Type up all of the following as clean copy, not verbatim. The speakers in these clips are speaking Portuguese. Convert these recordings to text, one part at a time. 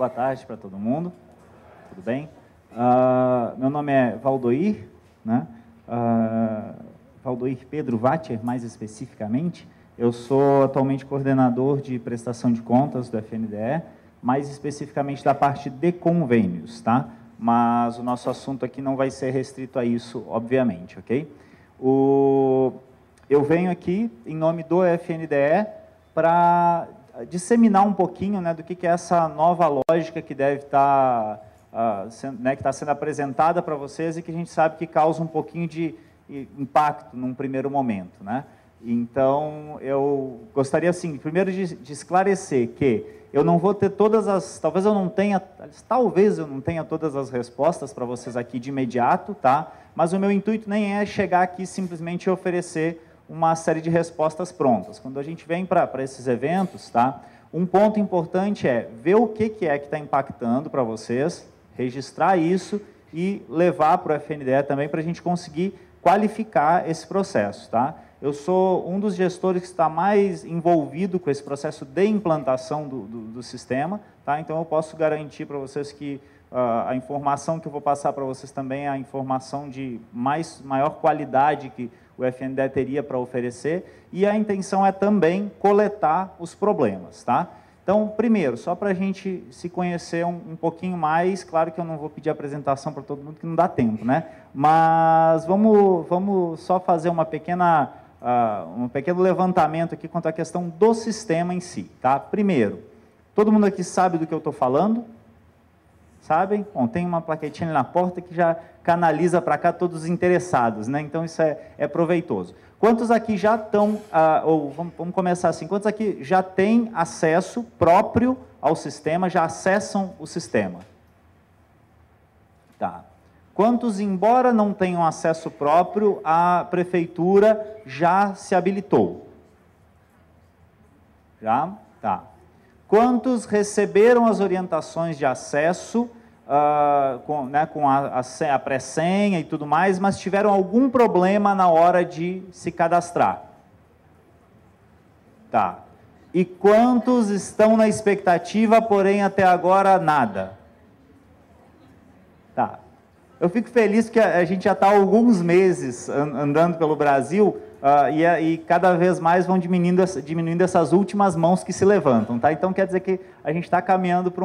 Boa tarde para todo mundo. Tudo bem? Meu nome é Valdoir, né? Valdoir Pedro Vacher, mais especificamente. Eu sou atualmente coordenador de prestação de contas do FNDE, mais especificamente da parte de convênios, tá? Mas o nosso assunto aqui não vai ser restrito a isso, obviamente, ok? Eu venho aqui, em nome do FNDE, para disseminar um pouquinho, né, do que é essa nova lógica que deve estar, que está sendo apresentada para vocês e que a gente sabe que causa um pouquinho de impacto num primeiro momento, né? Então, eu gostaria, assim, primeiro de esclarecer que eu não vou ter todas as... Talvez eu não tenha todas as respostas para vocês aqui de imediato, tá? Mas o meu intuito nem é chegar aqui simplesmente e oferecer uma série de respostas prontas. Quando a gente vem para esses eventos, tá? Um ponto importante é ver o que é que está impactando para vocês, registrar isso e levar para o FNDE também para a gente conseguir qualificar esse processo, tá? Eu sou um dos gestores que está mais envolvido com esse processo de implantação do sistema, tá? Então eu posso garantir para vocês que a informação que eu vou passar para vocês também é a informação de maior qualidade que o FNDE teria para oferecer, e a intenção é também coletar os problemas, tá? Então, primeiro, só para a gente se conhecer um pouquinho mais, claro que eu não vou pedir apresentação para todo mundo, que não dá tempo, né? Mas vamos só fazer um pequeno levantamento aqui quanto à questão do sistema em si, tá? Primeiro, todo mundo aqui sabe do que eu estou falando? Sabem? Bom, tem uma plaquetinha ali na porta que já canaliza para cá todos os interessados, né? Então, isso é proveitoso. Quantos aqui já estão, vamos começar assim, quantos aqui já têm acesso próprio ao sistema, já acessam o sistema? Tá. Quantos, embora não tenham acesso próprio, a prefeitura já se habilitou? Já? Tá. Quantos receberam as orientações de acesso com a pré-senha e tudo mais, mas tiveram algum problema na hora de se cadastrar? Tá. E quantos estão na expectativa, porém até agora nada? Tá. Eu fico feliz que a gente já está há alguns meses andando pelo Brasil e cada vez mais vão diminuindo essas últimas mãos que se levantam, tá? Então, quer dizer que a gente está caminhando para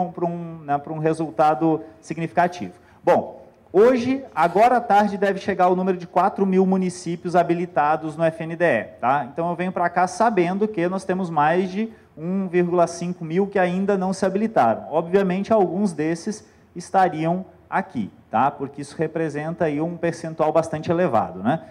um resultado significativo. Bom, hoje, agora à tarde, deve chegar o número de 4.000 municípios habilitados no FNDE, tá? Então, eu venho para cá sabendo que nós temos mais de 1,5 mil que ainda não se habilitaram. Obviamente, alguns desses estariam aqui, tá? Porque isso representa aí um percentual bastante elevado, né?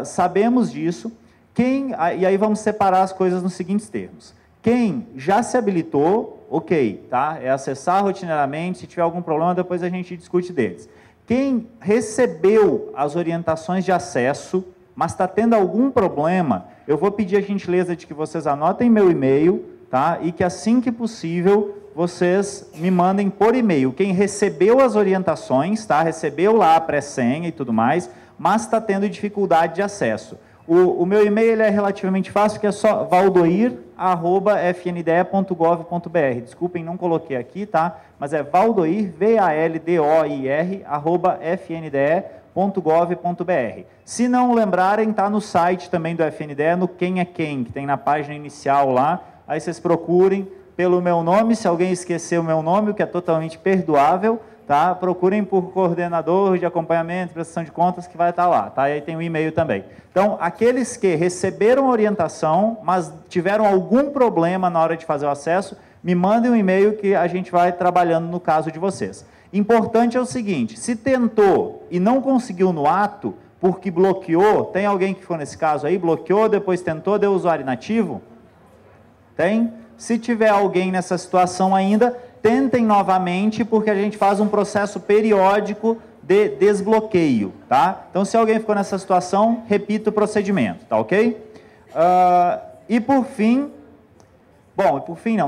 Sabemos disso. E aí vamos separar as coisas nos seguintes termos. Quem já se habilitou, ok, tá? É acessar rotineiramente, se tiver algum problema, depois a gente discute deles. Quem recebeu as orientações de acesso, mas está tendo algum problema, eu vou pedir a gentileza de que vocês anotem meu e-mail, tá? E que assim que possível vocês me mandem por e-mail. Quem recebeu as orientações, tá? Recebeu lá a pré-senha e tudo mais, mas está tendo dificuldade de acesso. O meu e-mail ele é relativamente fácil, que é só valdoir@fnde.gov.br. Desculpem, não coloquei aqui, tá? Mas é valdoir, VALDOIR, @fnde.gov.br. Se não lembrarem, tá no site também do FNDE, no Quem é Quem, que tem na página inicial lá. Aí vocês procurem pelo meu nome, se alguém esquecer o meu nome, o que é totalmente perdoável, tá? Procurem por coordenador de acompanhamento, prestação de contas, que vai estar lá, tá? E aí tem o e-mail também. Então, aqueles que receberam a orientação, mas tiveram algum problema na hora de fazer o acesso, me mandem um e-mail que a gente vai trabalhando no caso de vocês. Importante é o seguinte, se tentou e não conseguiu no ato, porque bloqueou, tem alguém que for nesse caso aí, bloqueou, depois tentou, deu usuário inativo? Tem? Se tiver alguém nessa situação ainda, tentem novamente, porque a gente faz um processo periódico de desbloqueio, tá? Então, se alguém ficou nessa situação, repita o procedimento, tá ok? E por fim,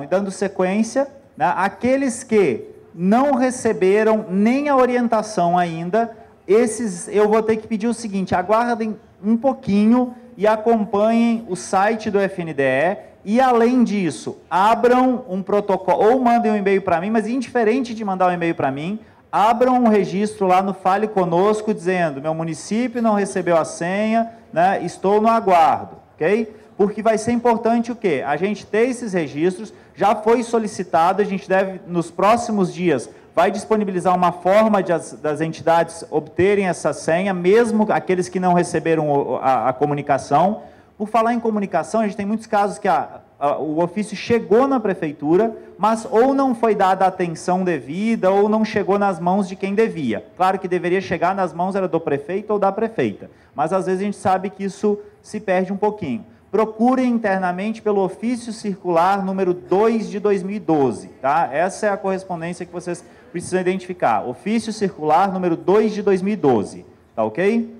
e dando sequência, né, aqueles que não receberam nem a orientação ainda, esses eu vou ter que pedir o seguinte, aguardem um pouquinho e acompanhem o site do FNDE, E, além disso, abram um protocolo, ou mandem um e-mail para mim, mas indiferente de mandar um e-mail para mim, abram um registro lá no Fale Conosco, dizendo, meu município não recebeu a senha, né, estou no aguardo, ok? Porque vai ser importante o quê? A gente ter esses registros, já foi solicitado, a gente deve, nos próximos dias, vai disponibilizar uma forma das entidades obterem essa senha, mesmo aqueles que não receberam a comunicação. Por falar em comunicação, a gente tem muitos casos que o ofício chegou na prefeitura, mas ou não foi dada a atenção devida, ou não chegou nas mãos de quem devia. Claro que deveria chegar nas mãos era do prefeito ou da prefeita, mas às vezes a gente sabe que isso se perde um pouquinho. Procurem internamente pelo ofício circular número 2 de 2012, tá? Essa é a correspondência que vocês precisam identificar. Ofício circular número 2 de 2012, tá ok?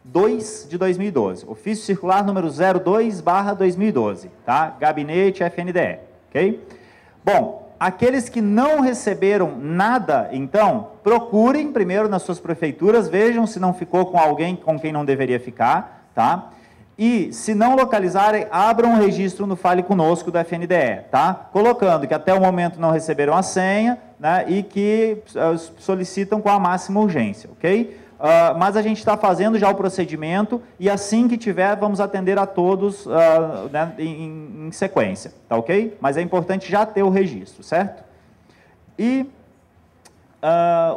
2 de 2012, ofício circular número 02/2012, tá? Gabinete FNDE, ok? Bom, aqueles que não receberam nada, então, procurem primeiro nas suas prefeituras, vejam se não ficou com alguém com quem não deveria ficar, tá? E, se não localizarem, abram um registro no Fale Conosco do FNDE, tá? Colocando que até o momento não receberam a senha, né? E que solicitam com a máxima urgência, ok? Mas a gente está fazendo já o procedimento e assim que tiver, vamos atender a todos né, em sequência, tá ok? Mas é importante já ter o registro, certo? E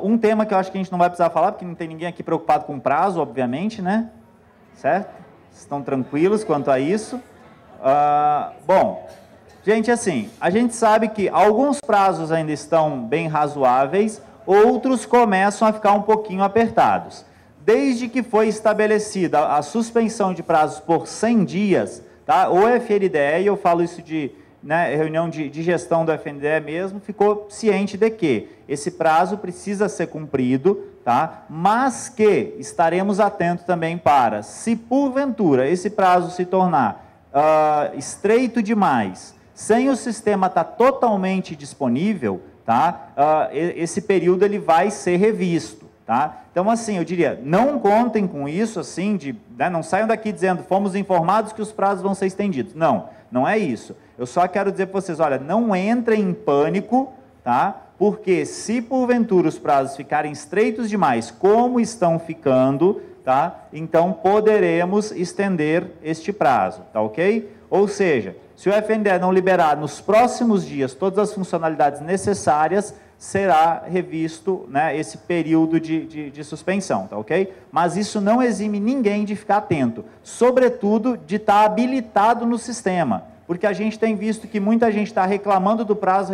um tema que eu acho que a gente não vai precisar falar, porque não tem ninguém aqui preocupado com prazo, obviamente, né? Certo? Estão tranquilos quanto a isso? Bom, gente, assim, a gente sabe que alguns prazos ainda estão bem razoáveis, outros começam a ficar um pouquinho apertados. Desde que foi estabelecida a suspensão de prazos por 100 dias, tá? O FNDE, e eu falo isso de reunião de gestão do FNDE mesmo, ficou ciente de que esse prazo precisa ser cumprido, tá? Mas que estaremos atentos também para, se porventura esse prazo se tornar estreito demais, sem o sistema estar totalmente disponível, tá? Esse período ele vai ser revisto, tá? Então, assim, eu diria, não contem com isso, assim, não saiam daqui dizendo, fomos informados que os prazos vão ser estendidos. Não, não é isso. Eu só quero dizer para vocês, olha, não entrem em pânico, tá? Porque se porventura os prazos ficarem estreitos demais, como estão ficando, tá? Então poderemos estender este prazo, tá ok? Ou seja, se o FNDE não liberar nos próximos dias todas as funcionalidades necessárias, será revisto, né, esse período de suspensão, tá ok? Mas isso não exime ninguém de ficar atento, sobretudo de estar habilitado no sistema, porque a gente tem visto que muita gente está reclamando do prazo,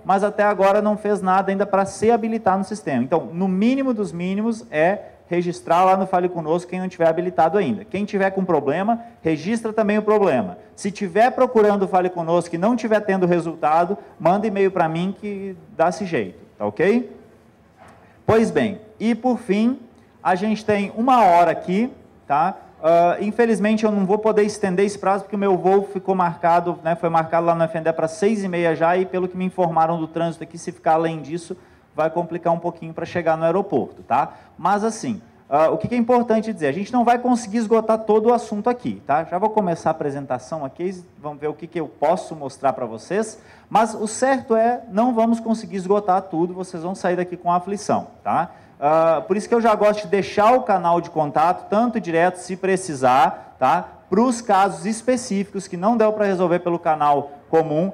mas até agora não fez nada ainda para se habilitar no sistema. Então, no mínimo dos mínimos é registrar lá no Fale Conosco quem não tiver habilitado ainda. Quem tiver com problema, registra também o problema. Se tiver procurando o Fale Conosco e não tiver tendo resultado, manda e-mail para mim que dá-se jeito, tá ok? Pois bem, e por fim, a gente tem 1 hora aqui, tá? Infelizmente eu não vou poder estender esse prazo porque o meu voo ficou marcado, né, foi marcado lá no FNDE para 6h30 já, e pelo que me informaram do trânsito aqui, se ficar além disso, vai complicar um pouquinho para chegar no aeroporto, tá? Mas assim, o que é importante dizer? A gente não vai conseguir esgotar todo o assunto aqui, tá? Já vou começar a apresentação aqui, vamos ver o que eu posso mostrar para vocês, mas o certo é, não vamos conseguir esgotar tudo, vocês vão sair daqui com aflição, tá? Por isso que eu já gosto de deixar o canal de contato, tanto direto, se precisar, tá? Para os casos específicos que não deu para resolver pelo canal comum.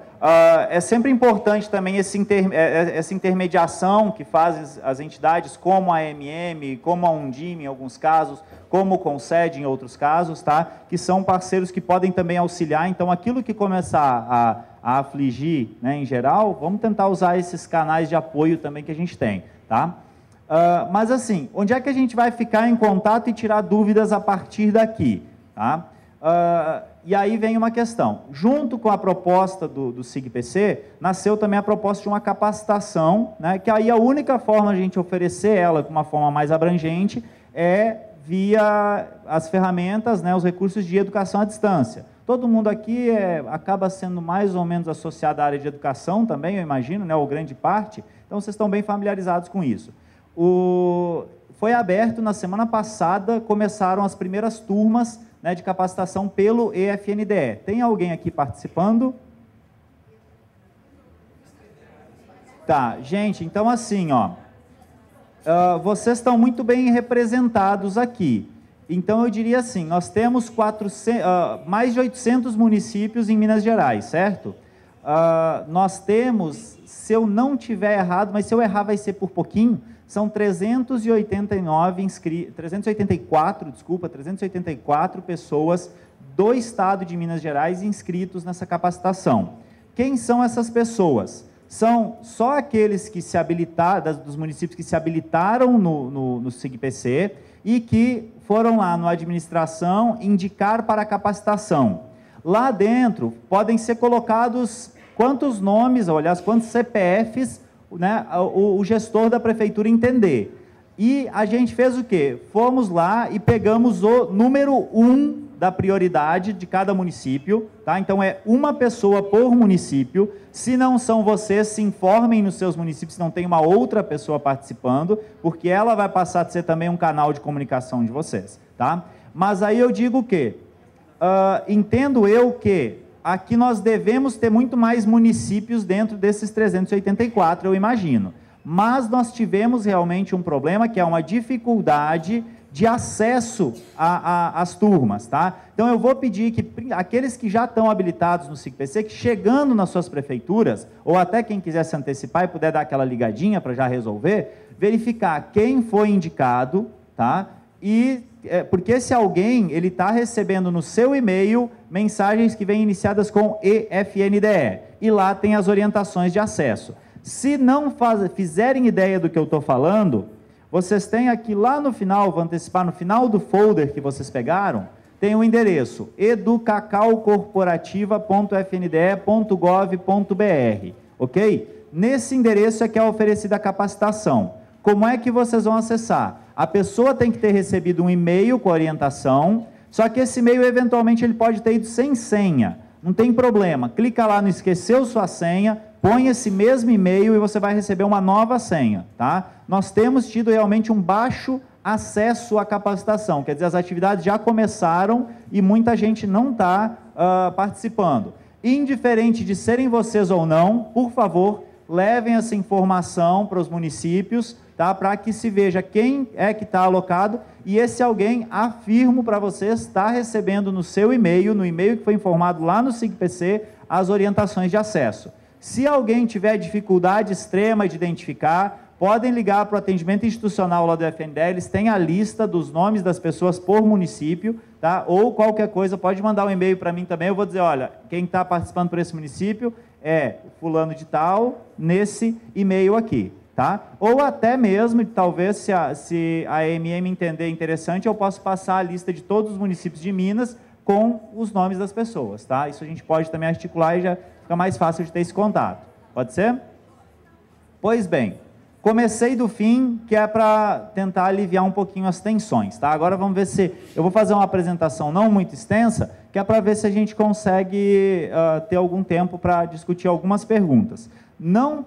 É sempre importante também essa intermediação que faz as entidades, como a AMM, como a Undime em alguns casos, como o Concede em outros casos, tá? Que são parceiros que podem também auxiliar. Então, aquilo que começar a afligir, né, em geral, vamos tentar usar esses canais de apoio também que a gente tem, tá? Mas assim, onde é que a gente vai ficar em contato e tirar dúvidas a partir daqui, tá? E aí vem uma questão, junto com a proposta do SIGPC, nasceu também a proposta de uma capacitação, né, que aí a única forma de a gente oferecer ela de uma forma mais abrangente é via as ferramentas, né, os recursos de educação à distância. Todo mundo aqui acaba sendo mais ou menos associado à área de educação também, eu imagino, né, ou grande parte, então vocês estão bem familiarizados com isso. Foi aberto na semana passada, começaram as primeiras turmas né, de capacitação pelo EFNDE. Tem alguém aqui participando? Tá, gente, então assim, ó, vocês estão muito bem representados aqui. Então eu diria assim, nós temos mais de 800 municípios em Minas Gerais, certo? Nós temos, se eu não tiver errado, mas se eu errar vai ser por pouquinho, são 384 pessoas do estado de Minas Gerais inscritos nessa capacitação. Quem são essas pessoas? São só aqueles que se habilitaram, dos municípios que se habilitaram no SIGPC e que foram lá no administração indicar para a capacitação. Lá dentro podem ser colocados quantos nomes, ou aliás, quantos CPFs, né, o gestor da prefeitura entender. E a gente fez o quê? Fomos lá e pegamos o número 1 da prioridade de cada município, tá? Então é uma pessoa por município. Se não são vocês, se informem nos seus municípios, se não tem uma outra pessoa participando, porque ela vai passar a ser também um canal de comunicação de vocês, tá? Mas aí eu digo o quê? Entendo eu que aqui nós devemos ter muito mais municípios dentro desses 384, eu imagino. Mas nós tivemos realmente um problema, que é uma dificuldade de acesso às turmas, tá? Então eu vou pedir que aqueles que já estão habilitados no SIGPC, que chegando nas suas prefeituras, ou até quem quiser se antecipar e puder dar aquela ligadinha para já resolver, verificar quem foi indicado, tá? E porque esse alguém, ele está recebendo no seu e-mail mensagens que vêm iniciadas com EFNDE, e lá tem as orientações de acesso. Se não fizerem ideia do que eu estou falando, vocês têm aqui lá no final, vou antecipar, no final do folder que vocês pegaram, tem o endereço educacaucorporativa.fnde.gov.br, ok? Nesse endereço é que é oferecida a capacitação. Como é que vocês vão acessar? A pessoa tem que ter recebido um e-mail com orientação, só que esse e-mail, eventualmente, ele pode ter ido sem senha. Não tem problema, clica lá no esqueceu sua senha, põe esse mesmo e-mail e você vai receber uma nova senha, tá? Nós temos tido realmente um baixo acesso à capacitação, quer dizer, as atividades já começaram e muita gente não está participando. Indiferente de serem vocês ou não, por favor, levem essa informação para os municípios, tá? Para que se veja quem é que está alocado, e esse alguém, afirmo para vocês, está recebendo no seu e-mail, no e-mail que foi informado lá no SIGPC, as orientações de acesso. Se alguém tiver dificuldade extrema de identificar, podem ligar para o atendimento institucional lá do FNDE, eles têm a lista dos nomes das pessoas por município, tá? Ou qualquer coisa, pode mandar um e-mail para mim também, eu vou dizer, olha, quem está participando por esse município é fulano de tal, nesse e-mail aqui, tá? Ou até mesmo, talvez, se a EMM entender interessante, eu posso passar a lista de todos os municípios de Minas com os nomes das pessoas, tá? Isso a gente pode também articular e já fica mais fácil de ter esse contato. Pode ser? Pois bem, comecei do fim, que é para tentar aliviar um pouquinho as tensões, tá? Agora vamos ver se... Eu vou fazer uma apresentação não muito extensa, que é para ver se a gente consegue ter algum tempo para discutir algumas perguntas. Não,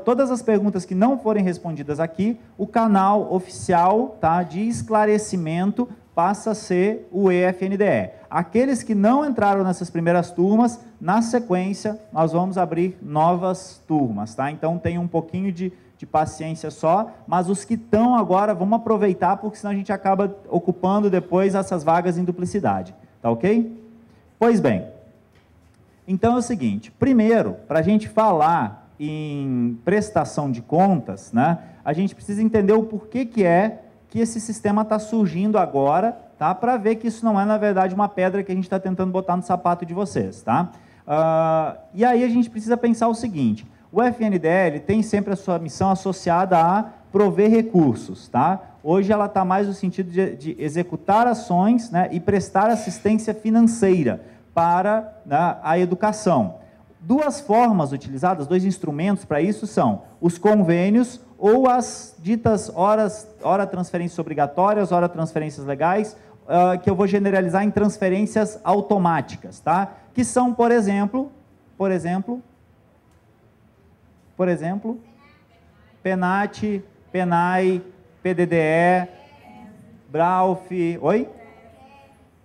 todas as perguntas que não forem respondidas aqui, o canal oficial, tá, de esclarecimento passa a ser o EFNDE. Aqueles que não entraram nessas primeiras turmas, na sequência, nós vamos abrir novas turmas, tá? Então, tem um pouquinho de paciência só, mas os que estão agora, vamos aproveitar, porque senão a gente acaba ocupando depois essas vagas em duplicidade, tá ok? Pois bem, então é o seguinte, primeiro, para a gente falar em prestação de contas, né, a gente precisa entender o porquê que é que esse sistema está surgindo agora, tá? Para ver que isso não é, na verdade, uma pedra que a gente está tentando botar no sapato de vocês, tá? E aí a gente precisa pensar o seguinte, o FNDE tem sempre a sua missão associada a prover recursos, tá? Hoje ela está mais no sentido de executar ações, né, e prestar assistência financeira para, né, a educação. Duas formas utilizadas, dois instrumentos para isso são os convênios ou as ditas ora transferências obrigatórias, ora transferências legais, que eu vou generalizar em transferências automáticas, tá? Que são, por exemplo, PENAT, PENAI, PDDE, BRAUF, oi?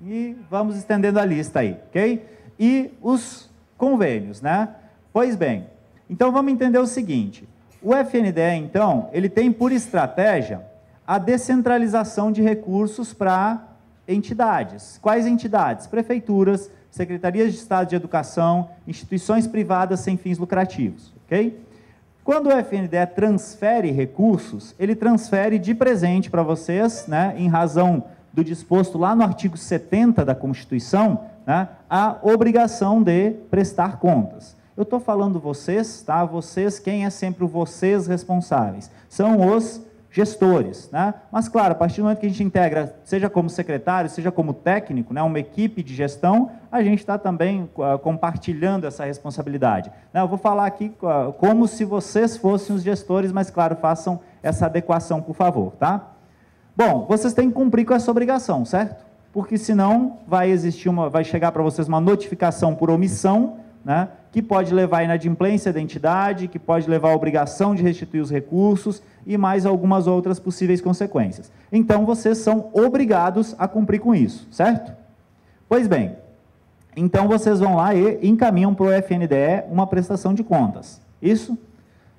E vamos estendendo a lista aí, ok? E os convênios, né? Pois bem, então vamos entender o seguinte, o FNDE, então, ele tem por estratégia a descentralização de recursos para entidades. Quais entidades? Prefeituras, secretarias de Estado de Educação, instituições privadas sem fins lucrativos, ok? Quando o FNDE transfere recursos, ele transfere de presente para vocês, né, em razão do disposto lá no artigo 70 da Constituição, né, a obrigação de prestar contas. Eu estou falando vocês, tá? Vocês, quem é sempre o vocês responsáveis? São os gestores, né? Mas, claro, a partir do momento que a gente integra, seja como secretário, seja como técnico, né, uma equipe de gestão, a gente está também compartilhando essa responsabilidade. Né? Eu vou falar aqui como se vocês fossem os gestores, mas, claro, façam essa adequação, por favor, tá? Bom, vocês têm que cumprir com essa obrigação, certo? Porque senão vai chegar para vocês uma notificação por omissão, né, que pode levar à inadimplência da entidade, que pode levar à obrigação de restituir os recursos e mais algumas outras possíveis consequências. Então, vocês são obrigados a cumprir com isso, certo? Pois bem, então vocês vão lá e encaminham para o FNDE uma prestação de contas. Isso?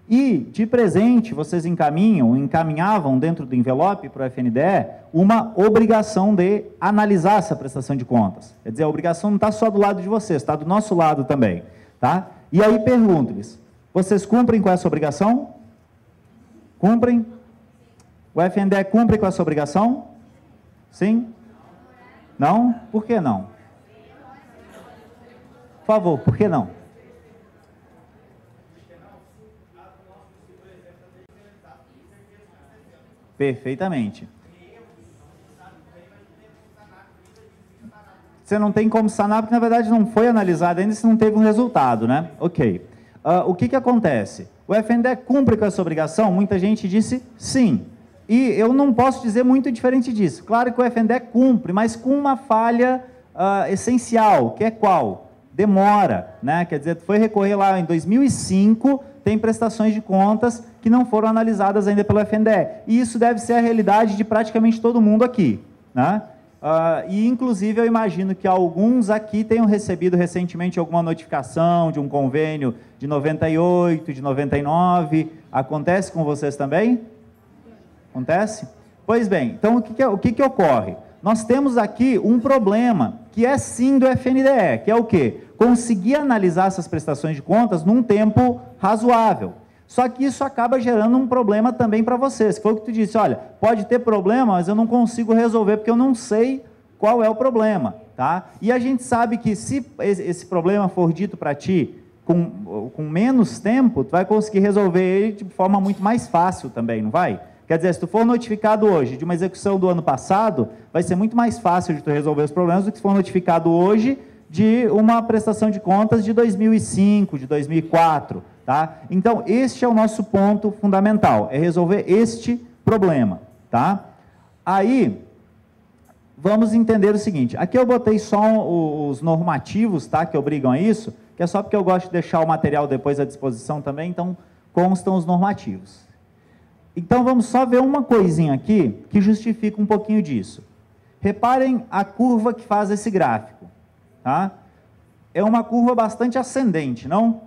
E, de presente, vocês encaminhavam dentro do envelope para o FNDE uma obrigação de analisar essa prestação de contas. Quer dizer, a obrigação não está só do lado de vocês, está do nosso lado também. Tá? E aí pergunto-lhes, vocês cumprem com essa obrigação? Cumprem? O FNDE cumpre com essa obrigação? Sim? Não? Por que não? Por favor, por que não? Perfeitamente. Você não tem como sanar, porque na verdade não foi analisado ainda, se não teve um resultado, né? Ok. O que acontece? O FNDE cumpre com essa obrigação? Muita gente disse sim. E eu não posso dizer muito diferente disso. Claro que o FNDE cumpre, mas com uma falha essencial, que é qual? Demora, né? Quer dizer, foi recorrer lá em 2005, tem prestações de contas que não foram analisadas ainda pelo FNDE. E isso deve ser a realidade de praticamente todo mundo aqui, né? E, inclusive, eu imagino que alguns aqui tenham recebido recentemente alguma notificação de um convênio de 98, de 99. Acontece com vocês também? Acontece? Pois bem, então o que ocorre? Nós temos aqui um problema, que é sim do FNDE, que é o quê? Conseguir analisar essas prestações de contas num tempo razoável. Só que isso acaba gerando um problema também para vocês. Foi o que tu disse, olha, pode ter problema, mas eu não consigo resolver porque eu não sei qual é o problema, tá? E a gente sabe que se esse problema for dito para ti com menos tempo, tu vai conseguir resolver ele de forma muito mais fácil também, não vai? Quer dizer, se tu for notificado hoje de uma execução do ano passado, vai ser muito mais fácil de tu resolver os problemas do que se for notificado hoje de uma prestação de contas de 2005, de 2004, tá? Então, este é o nosso ponto fundamental, é resolver este problema, tá? Aí, vamos entender o seguinte, aqui eu botei só os normativos, tá, que obrigam a isso, que é só porque eu gosto de deixar o material depois à disposição também, então constam os normativos. Então, vamos só ver uma coisinha aqui que justifica um pouquinho disso. Reparem a curva que faz esse gráfico, tá? É uma curva bastante ascendente, não?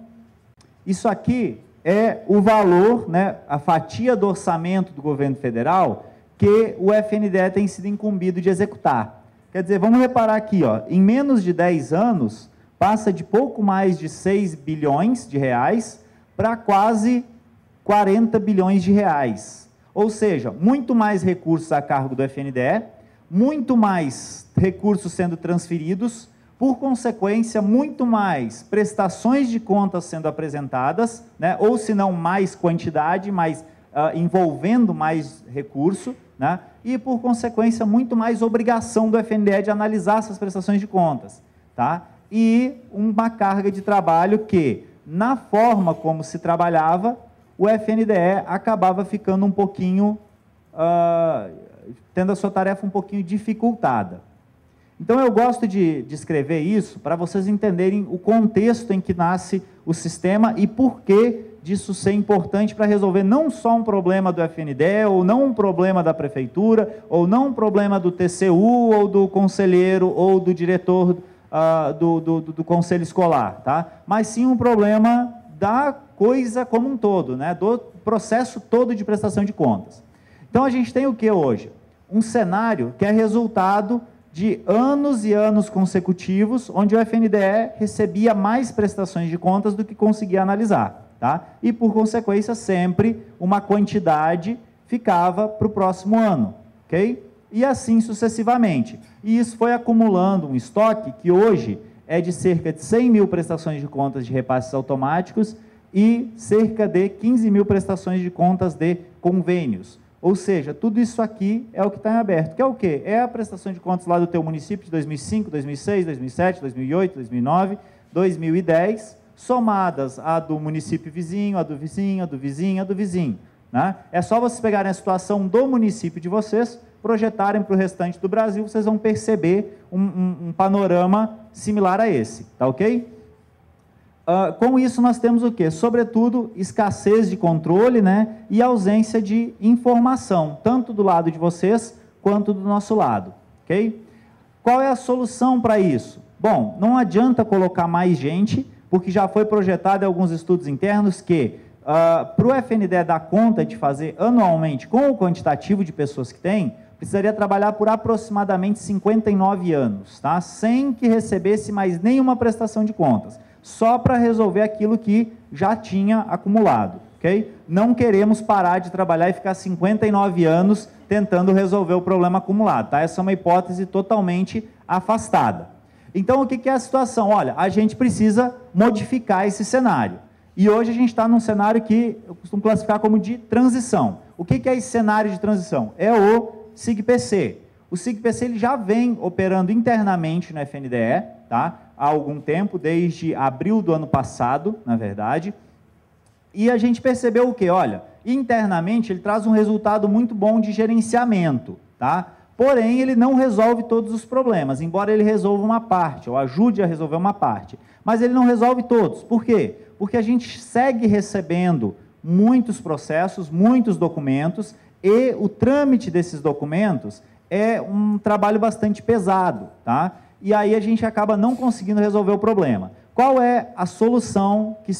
Isso aqui é o valor, né, a fatia do orçamento do governo federal que o FNDE tem sido incumbido de executar. Quer dizer, vamos reparar aqui, ó, em menos de 10 anos, passa de pouco mais de 6 bilhões de reais para quase 40 bilhões de reais. Ou seja, muito mais recursos a cargo do FNDE, muito mais recursos sendo transferidos, por consequência, muito mais prestações de contas sendo apresentadas, né? Ou se não mais quantidade, mas envolvendo mais recurso, né? E por consequência, muito mais obrigação do FNDE de analisar essas prestações de contas, tá? E uma carga de trabalho que, na forma como se trabalhava, o FNDE acabava ficando um pouquinho, tendo a sua tarefa um pouquinho dificultada. Então, eu gosto de descrever isso para vocês entenderem o contexto em que nasce o sistema e por que disso ser importante para resolver não só um problema do FNDE, ou não um problema da prefeitura, ou não um problema do TCU, ou do conselheiro, ou do diretor do conselho escolar, tá? Mas sim um problema da coisa como um todo, né? Do processo todo de prestação de contas. Então a gente tem o que hoje? Um cenário que é resultado de anos e anos consecutivos, onde o FNDE recebia mais prestações de contas do que conseguia analisar, tá? E, por consequência, sempre uma quantidade ficava para o próximo ano, ok? E assim sucessivamente. E isso foi acumulando um estoque que hoje é de cerca de 100 mil prestações de contas de repasses automáticos e cerca de 15 mil prestações de contas de convênios. Ou seja, tudo isso aqui é o que está em aberto. Que é o quê? É a prestação de contas lá do teu município de 2005, 2006, 2007, 2008, 2009, 2010, somadas a do município vizinho, a do vizinho, a do vizinho, a do vizinho, né? É só vocês pegarem a situação do município de vocês, projetarem para o restante do Brasil, vocês vão perceber um panorama similar a esse, tá ok? Com isso nós temos o quê? Sobretudo, escassez de controle, né, e ausência de informação, tanto do lado de vocês, quanto do nosso lado, ok? Qual é a solução para isso? Bom, não adianta colocar mais gente, porque já foi projetado em alguns estudos internos que, para o FNDE dar conta de fazer anualmente, com o quantitativo de pessoas que tem, precisaria trabalhar por aproximadamente 59 anos, tá? Sem que recebesse mais nenhuma prestação de contas, só para resolver aquilo que já tinha acumulado, ok? Não queremos parar de trabalhar e ficar 59 anos tentando resolver o problema acumulado, tá? Essa é uma hipótese totalmente afastada. Então, o que é a situação? Olha, a gente precisa modificar esse cenário. E hoje a gente está num cenário que eu costumo classificar como de transição. O que é esse cenário de transição? É o SIGPC. O SIGPC ele já vem operando internamente no FNDE, tá? Há algum tempo, desde abril do ano passado, na verdade, e a gente percebeu o quê? Olha, internamente ele traz um resultado muito bom de gerenciamento, tá? Porém, ele não resolve todos os problemas, embora ele resolva uma parte, ou ajude a resolver uma parte, mas ele não resolve todos. Por quê? Porque a gente segue recebendo muitos processos, muitos documentos, e o trâmite desses documentos é um trabalho bastante pesado, tá? E aí a gente acaba não conseguindo resolver o problema. Qual é a solução que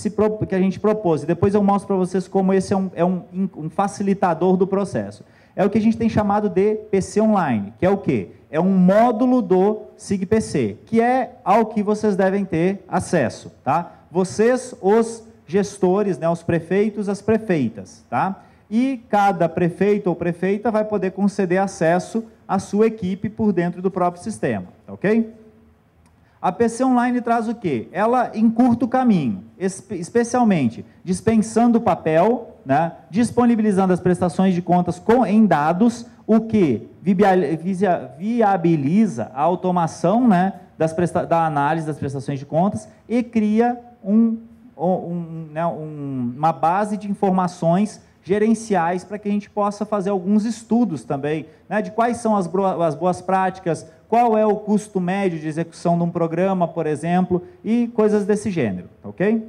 a gente propôs? E depois eu mostro para vocês como esse é um facilitador do processo. É o que a gente tem chamado de PC Online, que é o quê? É um módulo do SIGPC, que é ao que vocês devem ter acesso, tá? Vocês, os gestores, né, os prefeitos, as prefeitas, tá? E cada prefeito ou prefeita vai poder conceder acesso à sua equipe por dentro do próprio sistema, tá ok? A PC Online traz o quê? Ela encurta o caminho, especialmente dispensando o papel, né, disponibilizando as prestações de contas em dados, o que viabiliza a automação, né, da análise das prestações de contas e cria uma base de informações gerenciais para que a gente possa fazer alguns estudos também, né, de quais são as boas práticas, qual é o custo médio de execução de um programa, por exemplo, e coisas desse gênero, ok?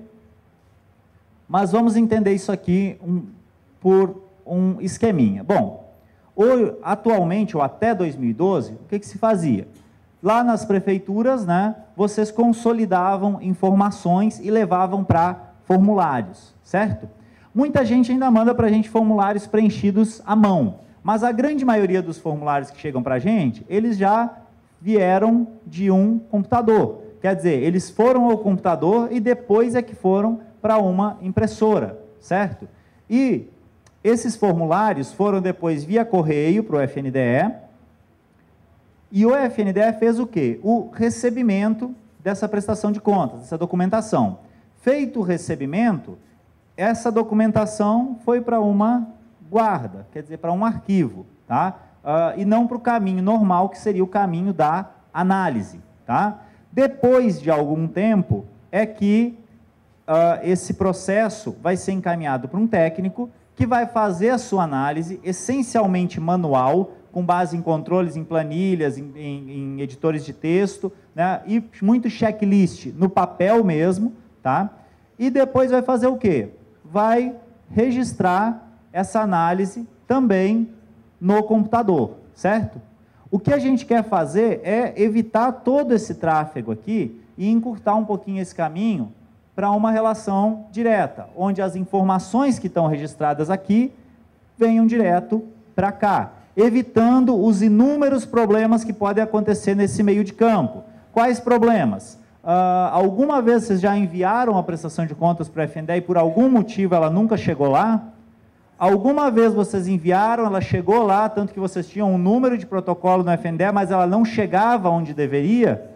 Mas vamos entender isso aqui por um esqueminha. Bom, atualmente, ou até 2012, o que se fazia? Lá nas prefeituras, né, vocês consolidavam informações e levavam para formulários, certo? Muita gente ainda manda para a gente formulários preenchidos à mão, mas a grande maioria dos formulários que chegam para a gente, eles já vieram de um computador. Quer dizer, eles foram ao computador e depois é que foram para uma impressora, certo? E esses formulários foram depois via correio para o FNDE, e o FNDE fez o quê? O recebimento dessa prestação de contas, dessa documentação. Feito o recebimento, essa documentação foi para uma guarda, quer dizer, para um arquivo, tá? E não para o caminho normal, que seria o caminho da análise, tá? Depois de algum tempo, é que esse processo vai ser encaminhado para um técnico que vai fazer a sua análise, essencialmente manual, com base em controles, em planilhas, em editores de texto, né? E muito checklist no papel mesmo, tá? E depois vai fazer o quê? vai registrar essa análise também no computador, certo? O que a gente quer fazer é evitar todo esse tráfego aqui e encurtar um pouquinho esse caminho para uma relação direta, onde as informações que estão registradas aqui venham direto para cá, evitando os inúmeros problemas que podem acontecer nesse meio de campo. Quais problemas? Alguma vez vocês já enviaram a prestação de contas para a FNDE e por algum motivo ela nunca chegou lá? Alguma vez vocês enviaram, ela chegou lá, tanto que vocês tinham um número de protocolo no FNDE, mas ela não chegava onde deveria?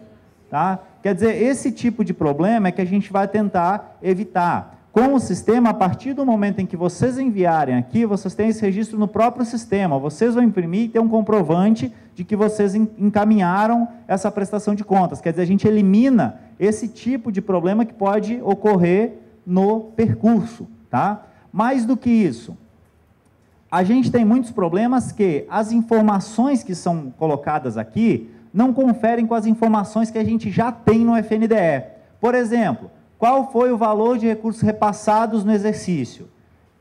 Tá? Quer dizer, esse tipo de problema é que a gente vai tentar evitar. Com o sistema, a partir do momento em que vocês enviarem aqui, vocês têm esse registro no próprio sistema. Vocês vão imprimir e ter um comprovante de que vocês encaminharam essa prestação de contas. Quer dizer, a gente elimina esse tipo de problema que pode ocorrer no percurso. Tá? Mais do que isso, a gente tem muitos problemas que as informações que são colocadas aqui não conferem com as informações que a gente já tem no FNDE. Por exemplo, qual foi o valor de recursos repassados no exercício?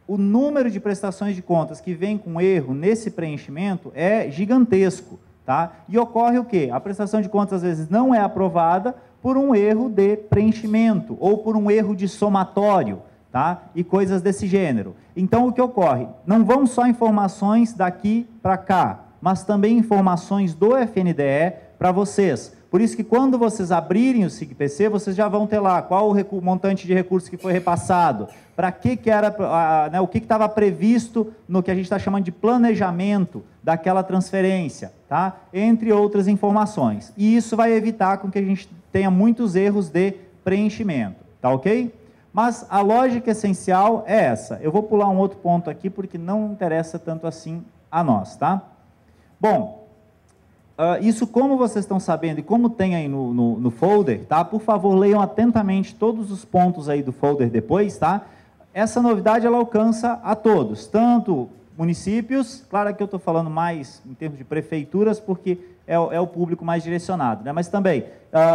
O número de prestações de contas que vem com erro nesse preenchimento é gigantesco, tá? E ocorre o quê? A prestação de contas, às vezes, não é aprovada por um erro de preenchimento ou por um erro de somatório, tá? E coisas desse gênero. Então, o que ocorre? Não vão só informações daqui para cá, mas também informações do FNDE para vocês. Por isso que quando vocês abrirem o SIGPC, vocês já vão ter lá qual o montante de recursos que foi repassado, para que era, né, o que estava previsto no que a gente está chamando de planejamento daquela transferência, tá? Entre outras informações. E isso vai evitar com que a gente tenha muitos erros de preenchimento, tá ok? Mas a lógica essencial é essa. Eu vou pular um outro ponto aqui, porque não interessa tanto assim a nós, tá? Bom, isso, como vocês estão sabendo e como tem aí no folder, tá? Por favor, leiam atentamente todos os pontos aí do folder depois, tá? Essa novidade, ela alcança a todos, tanto municípios, claro que eu estou falando mais em termos de prefeituras, porque é o público mais direcionado, né? Mas também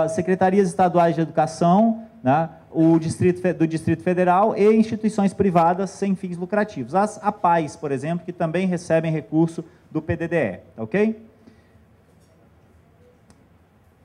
secretarias estaduais de educação, né? Do Distrito Federal e instituições privadas sem fins lucrativos. As APAES, por exemplo, que também recebem recurso do PDDE, tá ok?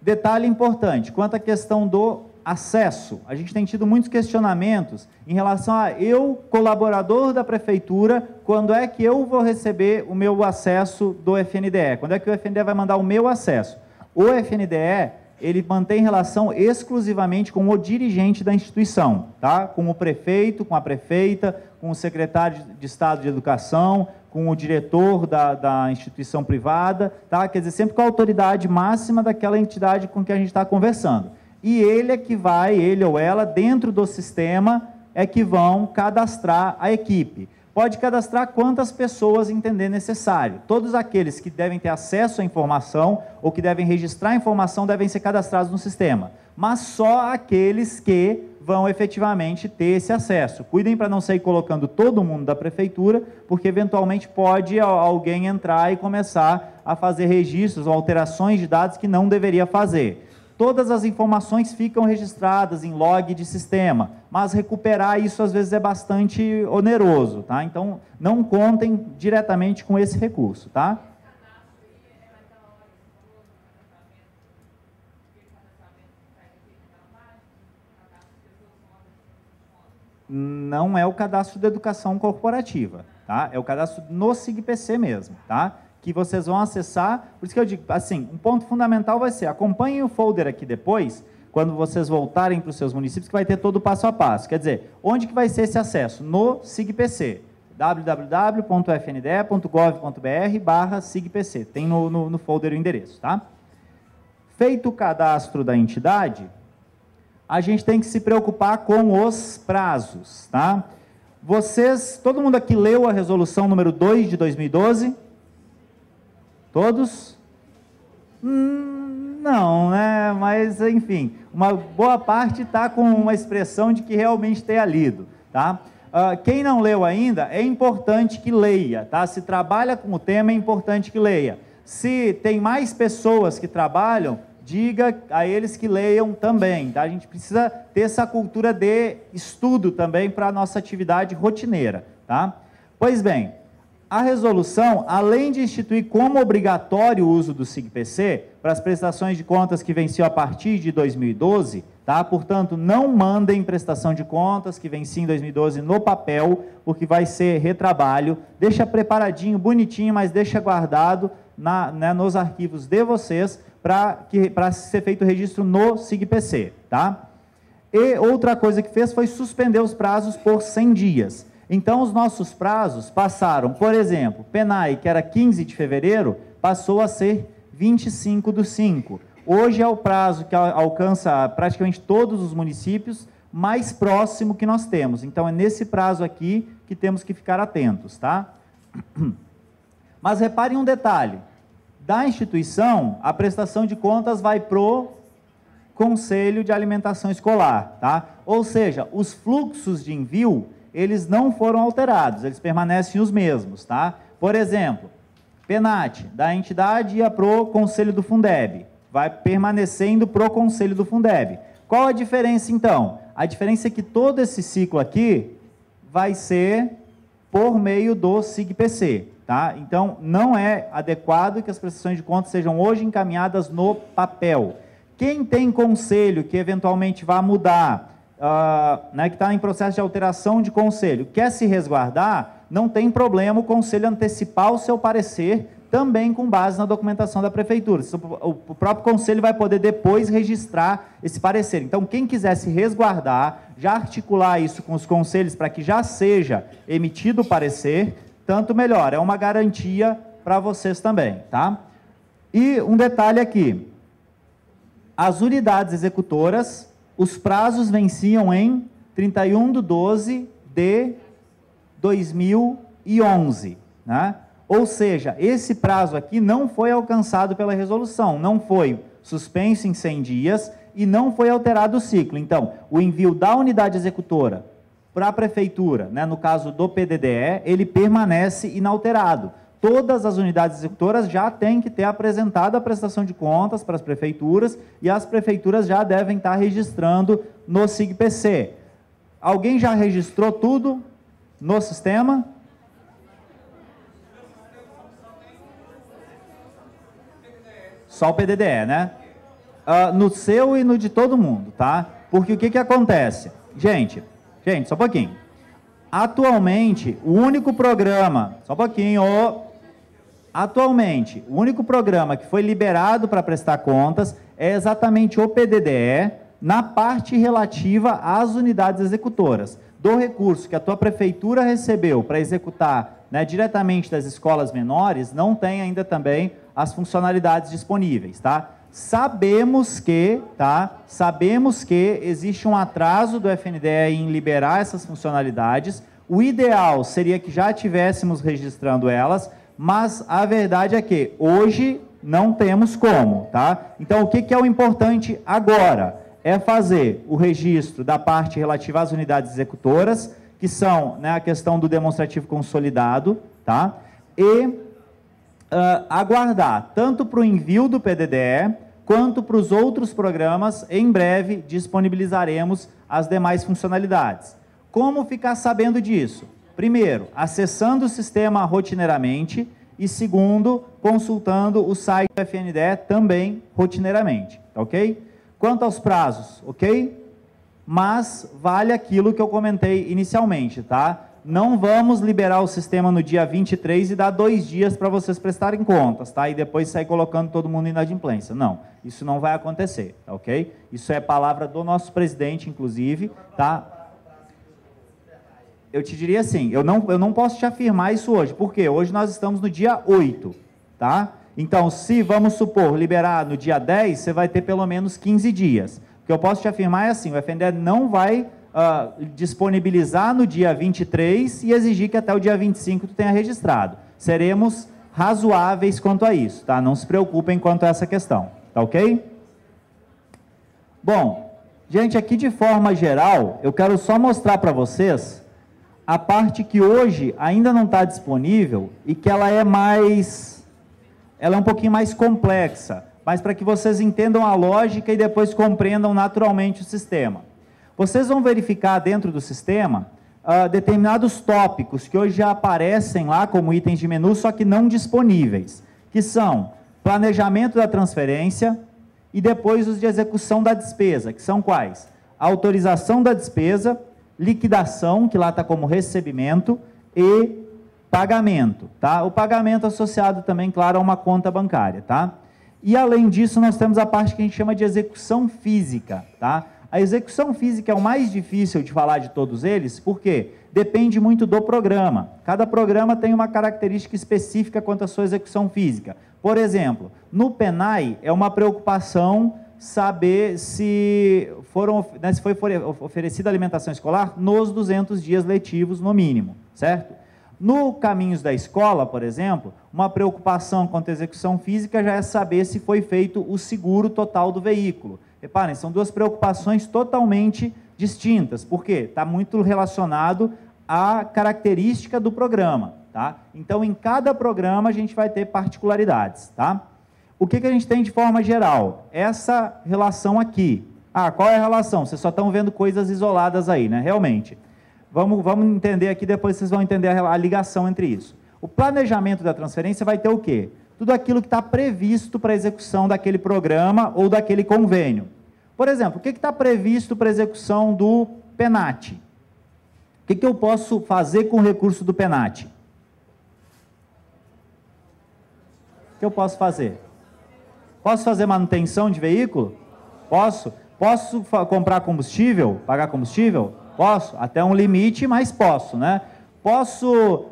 Detalhe importante, quanto à questão do acesso, a gente tem tido muitos questionamentos em relação a eu, colaborador da prefeitura, quando é que eu vou receber o meu acesso do FNDE? Quando é que o FNDE vai mandar o meu acesso? O FNDE, ele mantém relação exclusivamente com o dirigente da instituição, tá? Com o prefeito, com a prefeita, com o secretário de Estado de Educação, com o diretor da instituição privada, tá? Quer dizer, sempre com a autoridade máxima daquela entidade com que a gente está conversando. E ele é que vai, ele ou ela, dentro do sistema, é que vão cadastrar a equipe. Pode cadastrar quantas pessoas entender necessário. Todos aqueles que devem ter acesso à informação ou que devem registrar a informação devem ser cadastrados no sistema. Mas só aqueles que vão efetivamente ter esse acesso. Cuidem para não sair colocando todo mundo da prefeitura, porque eventualmente pode alguém entrar e começar a fazer registros ou alterações de dados que não deveria fazer. Todas as informações ficam registradas em log de sistema, mas recuperar isso às vezes é bastante oneroso, tá? Então, não contem diretamente com esse recurso, tá? Não é o cadastro da educação corporativa, tá? É o cadastro no SIGPC mesmo, tá? Que vocês vão acessar, por isso que eu digo, assim, um ponto fundamental vai ser, acompanhem o folder aqui depois, quando vocês voltarem para os seus municípios, que vai ter todo o passo a passo. Quer dizer, onde que vai ser esse acesso? No SIGPC, www.fnde.gov.br/SIGPC, tem no folder o endereço, tá? Feito o cadastro da entidade, a gente tem que se preocupar com os prazos, tá? Vocês, todo mundo aqui leu a resolução número 2 de 2012? Todos? Não, né? Mas, enfim, uma boa parte está com uma expressão de que realmente tenha lido, tá? Quem não leu ainda, é importante que leia, tá? Se trabalha com o tema, é importante que leia. Se tem mais pessoas que trabalham, diga a eles que leiam também, tá? A gente precisa ter essa cultura de estudo também para a nossa atividade rotineira, tá? Pois bem, a resolução, além de instituir como obrigatório o uso do SIGPC para as prestações de contas que venciam a partir de 2012, tá? Portanto, não mandem prestação de contas que vencia em 2012 no papel, porque vai ser retrabalho. Deixa preparadinho, bonitinho, mas deixa guardado nos arquivos de vocês para ser feito o registro no SIGPC, tá? E outra coisa que fez foi suspender os prazos por 100 dias. Então, os nossos prazos passaram, por exemplo, PENAI, que era 15 de fevereiro, passou a ser 25/5. Hoje é o prazo que alcança praticamente todos os municípios, mais próximo que nós temos. Então, é nesse prazo aqui que temos que ficar atentos, tá? Mas reparem um detalhe. Da instituição, a prestação de contas vai para o Conselho de Alimentação Escolar, tá? Ou seja, os fluxos de envio, eles não foram alterados, eles permanecem os mesmos, tá? Por exemplo, PENAT, da entidade ia para o Conselho do Fundeb, vai permanecendo para o Conselho do Fundeb. Qual a diferença, então? A diferença é que todo esse ciclo aqui vai ser por meio do SIGPC, tá? Então, não é adequado que as prestações de contas sejam hoje encaminhadas no papel. Quem tem conselho que eventualmente vai mudar, que está em processo de alteração de conselho, quer se resguardar, não tem problema o conselho antecipar o seu parecer, também com base na documentação da prefeitura. O próprio conselho vai poder depois registrar esse parecer. Então, quem quiser se resguardar, já articular isso com os conselhos para que já seja emitido o parecer, tanto melhor. É uma garantia para vocês também, tá? E um detalhe aqui. As unidades executoras, os prazos venciam em 31/12 de 2011, né? Ou seja, esse prazo aqui não foi alcançado pela resolução, não foi suspenso em 100 dias e não foi alterado o ciclo. Então, o envio da unidade executora para a prefeitura, né, no caso do PDDE, ele permanece inalterado. Todas as unidades executoras já têm que ter apresentado a prestação de contas para as prefeituras e as prefeituras já devem estar registrando no SIGPC. Alguém já registrou tudo no sistema? Só o PDDE, né? No seu e no de todo mundo, tá? Porque o que acontece? Gente, só um pouquinho. Atualmente, o único programa... Só um pouquinho... Atualmente, o único programa que foi liberado para prestar contas é exatamente o PDDE, na parte relativa às unidades executoras. Do recurso que a tua prefeitura recebeu para executar, né, diretamente das escolas menores, não tem ainda também as funcionalidades disponíveis, tá? Sabemos que existe um atraso do FNDE em liberar essas funcionalidades. O ideal seria que já estivéssemos registrando elas, mas a verdade é que hoje não temos como, tá? Então, o que é o importante agora? É fazer o registro da parte relativa às unidades executoras, que são, né, a questão do demonstrativo consolidado, tá? E aguardar tanto para o envio do PDDE, quanto para os outros programas. Em breve disponibilizaremos as demais funcionalidades. Como ficar sabendo disso? Primeiro, acessando o sistema rotineiramente e, segundo, consultando o site do FNDE também rotineiramente, ok? Quanto aos prazos, ok? Mas vale aquilo que eu comentei inicialmente, tá? Não vamos liberar o sistema no dia 23 e dar 2 dias para vocês prestarem contas, tá? E depois sair colocando todo mundo em inadimplência. Não, isso não vai acontecer, tá, ok? Isso é palavra do nosso presidente, inclusive, tá? Eu te diria assim, eu não posso te afirmar isso hoje, porque hoje nós estamos no dia 8, tá? Então, se, vamos supor, liberar no dia 10, você vai ter pelo menos 15 dias. O que eu posso te afirmar é assim, o FNDE não vai disponibilizar no dia 23 e exigir que até o dia 25 tu tenha registrado. Seremos razoáveis quanto a isso, tá? Não se preocupem quanto a essa questão, tá ok? Bom, gente, aqui de forma geral, eu quero só mostrar para vocês a parte que hoje ainda não está disponível e que ela é um pouquinho mais complexa, mas para que vocês entendam a lógica e depois compreendam naturalmente o sistema. Vocês vão verificar dentro do sistema determinados tópicos que hoje já aparecem lá como itens de menu, só que não disponíveis, que são planejamento da transferência e depois os de execução da despesa, que são quais? Autorização da despesa, liquidação, que lá está como recebimento, e pagamento, tá? O pagamento associado também, claro, a uma conta bancária, tá? E além disso, nós temos a parte que a gente chama de execução física, tá? A execução física é o mais difícil de falar de todos eles, porque depende muito do programa. Cada programa tem uma característica específica quanto à sua execução física. Por exemplo, no PENAI é uma preocupação saber se foi oferecida alimentação escolar nos 200 dias letivos no mínimo, certo? No Caminhos da Escola, por exemplo, uma preocupação quanto à execução física já é saber se foi feito o seguro total do veículo. Reparem, são duas preocupações totalmente distintas, porque está muito relacionado à característica do programa, tá? Então, em cada programa, a gente vai ter particularidades, tá? O que a gente tem de forma geral? Essa relação aqui. Qual é a relação? Vocês só estão vendo coisas isoladas aí, né? Realmente. Vamos entender aqui, depois vocês vão entender a ligação entre isso. O planejamento da transferência vai ter o quê? Tudo aquilo que está previsto para a execução daquele programa ou daquele convênio. Por exemplo, o que está previsto para a execução do PENAT? O que eu posso fazer com o recurso do PENAT? O que eu posso fazer? Posso fazer manutenção de veículo? Posso. Posso comprar combustível? Pagar combustível? Posso. Até um limite, mas posso, né? Posso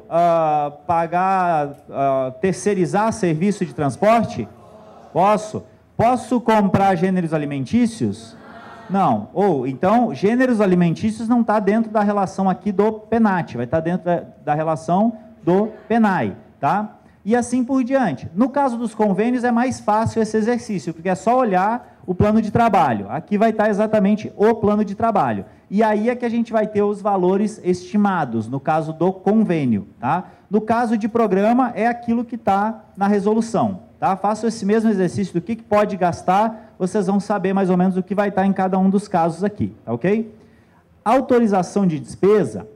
terceirizar serviço de transporte? Posso. Posso comprar gêneros alimentícios? Não. Então, gêneros alimentícios não está dentro da relação aqui do PENAT, vai estar dentro da relação do PENAI, tá? E assim por diante. No caso dos convênios é mais fácil esse exercício, porque é só olhar o plano de trabalho. Aqui vai estar exatamente o plano de trabalho. E aí é que a gente vai ter os valores estimados, no caso do convênio, tá? No caso de programa, é aquilo que está na resolução, tá? Faço esse mesmo exercício do que pode gastar, vocês vão saber mais ou menos o que vai estar em cada um dos casos aqui, tá ok? Autorização de despesa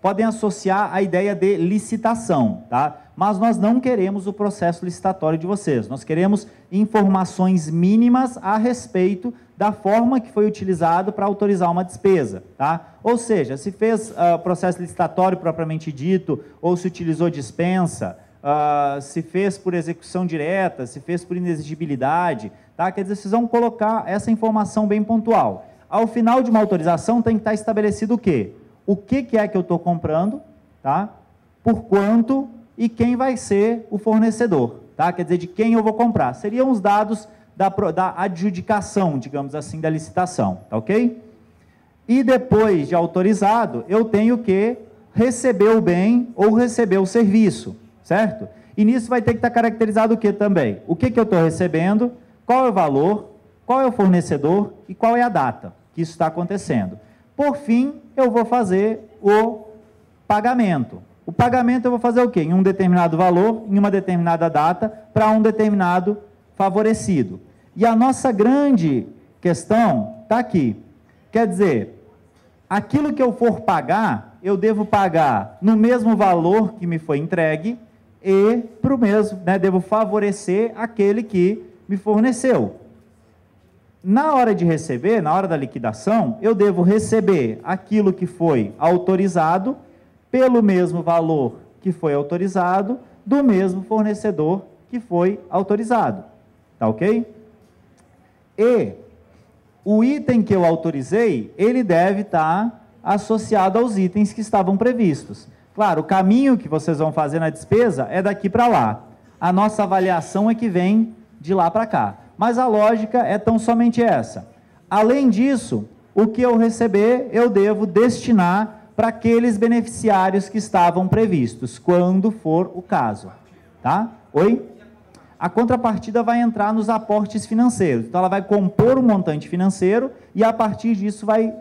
podem associar a ideia de licitação, tá? Mas nós não queremos o processo licitatório de vocês, nós queremos informações mínimas a respeito da forma que foi utilizado para autorizar uma despesa, tá? Ou seja, se fez processo licitatório propriamente dito, ou se utilizou dispensa, se fez por execução direta, se fez por inexigibilidade, tá? Quer dizer, vocês vão colocar essa informação bem pontual. Ao final de uma autorização tem que estar estabelecido o quê? O que é que eu estou comprando, tá? Por quanto e quem vai ser o fornecedor, tá? Quer dizer, de quem eu vou comprar. Seriam os dados da adjudicação, digamos assim, da licitação, tá ok? E depois de autorizado, eu tenho que receber o bem ou receber o serviço, certo? E nisso vai ter que estar caracterizado o que também? O que eu estou recebendo, qual é o valor, qual é o fornecedor e qual é a data que isso está acontecendo. Por fim, eu vou fazer o pagamento. O pagamento eu vou fazer o quê? Em um determinado valor, em uma determinada data, para um determinado favorecido. E a nossa grande questão está aqui. Quer dizer, aquilo que eu for pagar, eu devo pagar no mesmo valor que me foi entregue e para o mesmo, né, devo favorecer aquele que me forneceu. Na hora de receber, na hora da liquidação, eu devo receber aquilo que foi autorizado pelo mesmo valor que foi autorizado, do mesmo fornecedor que foi autorizado. Tá ok? E o item que eu autorizei, ele deve estar associado aos itens que estavam previstos. Claro, o caminho que vocês vão fazer na despesa é daqui para lá. A nossa avaliação é que vem de lá para cá. Mas a lógica é tão somente essa. Além disso, o que eu receber, eu devo destinar para aqueles beneficiários que estavam previstos, quando for o caso. Tá? Oi? A contrapartida vai entrar nos aportes financeiros. Então, ela vai compor um montante financeiro e, a partir disso, vai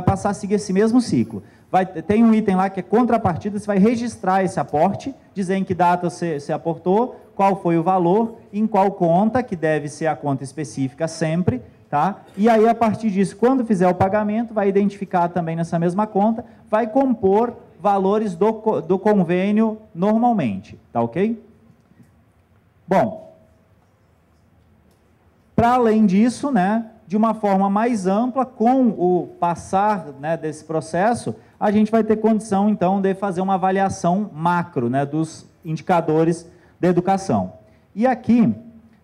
passar a seguir esse mesmo ciclo. tem um item lá que é contrapartida, você vai registrar esse aporte, dizer em que data você aportou, qual foi o valor, em qual conta, que deve ser a conta específica sempre, tá? E aí, a partir disso, quando fizer o pagamento, vai identificar também nessa mesma conta, vai compor valores do convênio normalmente, tá ok? Bom, para além disso, né, de uma forma mais ampla, com o passar, né, desse processo, a gente vai ter condição, então, de fazer uma avaliação macro, né, dos indicadores da educação. E aqui,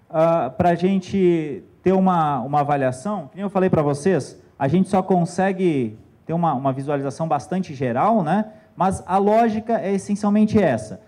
para a gente ter uma avaliação, como eu falei para vocês, a gente só consegue ter uma visualização bastante geral, né, mas a lógica é essencialmente essa.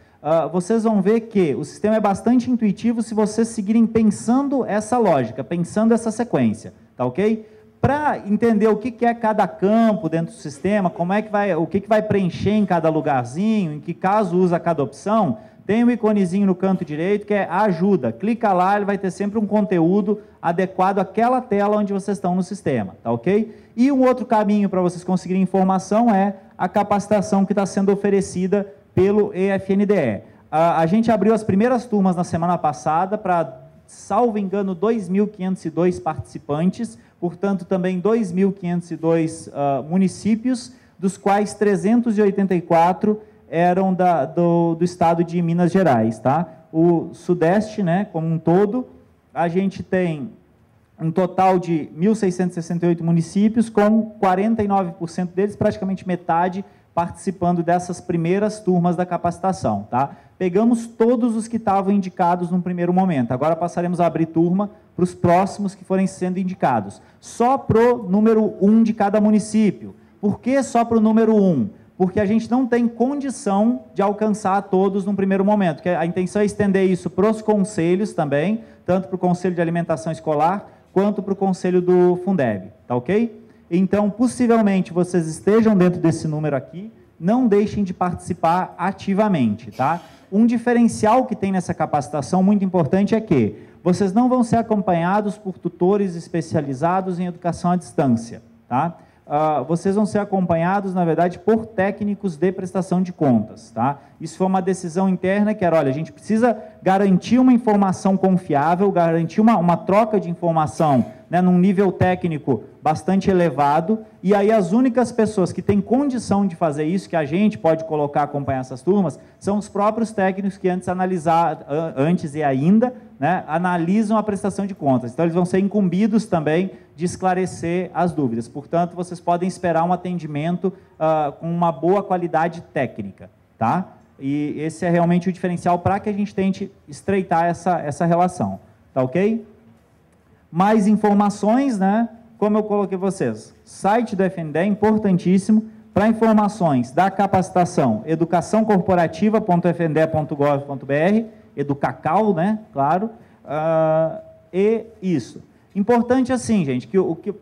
Vocês vão ver que o sistema é bastante intuitivo se vocês seguirem pensando essa lógica, pensando essa sequência, tá ok? Para entender o que é cada campo dentro do sistema, como é que o que vai preencher em cada lugarzinho, em que caso usa cada opção, tem um iconezinho no canto direito que é ajuda. Clica lá, ele vai ter sempre um conteúdo adequado àquela tela onde vocês estão no sistema, tá ok? E um outro caminho para vocês conseguirem informação é a capacitação que está sendo oferecida pelo EFNDE. A gente abriu as primeiras turmas na semana passada para, salvo engano, 2.502 participantes, portanto, também 2.502 municípios, dos quais 384 eram do estado de Minas Gerais, tá? O Sudeste, né, como um todo, a gente tem um total de 1.668 municípios, com 49% deles, praticamente metade, participando dessas primeiras turmas da capacitação, tá? Pegamos todos os que estavam indicados num primeiro momento, agora passaremos a abrir turma para os próximos que forem sendo indicados. Só para o número 1 de cada município. Por que só para o número 1? Porque a gente não tem condição de alcançar todos num primeiro momento, que a intenção é estender isso para os conselhos também, tanto para o Conselho de Alimentação Escolar, quanto para o Conselho do Fundeb, tá ok? Então, possivelmente, vocês estejam dentro desse número aqui, não deixem de participar ativamente, tá? Um diferencial que tem nessa capacitação muito importante é que vocês não vão ser acompanhados por tutores especializados em educação à distância, tá? Vocês vão ser acompanhados, na verdade, por técnicos de prestação de contas, tá? Isso foi uma decisão interna que era, olha, a gente precisa garantir uma informação confiável, garantir uma troca de informação, né, num nível técnico bastante elevado, e aí as únicas pessoas que têm condição de fazer isso, que a gente pode colocar, acompanhar essas turmas, são os próprios técnicos que antes e ainda, né, analisam a prestação de contas. Então, eles vão ser incumbidos também de esclarecer as dúvidas. Portanto, vocês podem esperar um atendimento com uma boa qualidade técnica, tá? E esse é realmente o diferencial para que a gente tente estreitar essa relação, tá ok? Mais informações, né? Como eu coloquei vocês, site do FNDE é importantíssimo para informações da capacitação, educaçãocorporativa.fnde.gov.br, educacal, né? Claro, e isso. Importante assim, gente, que o que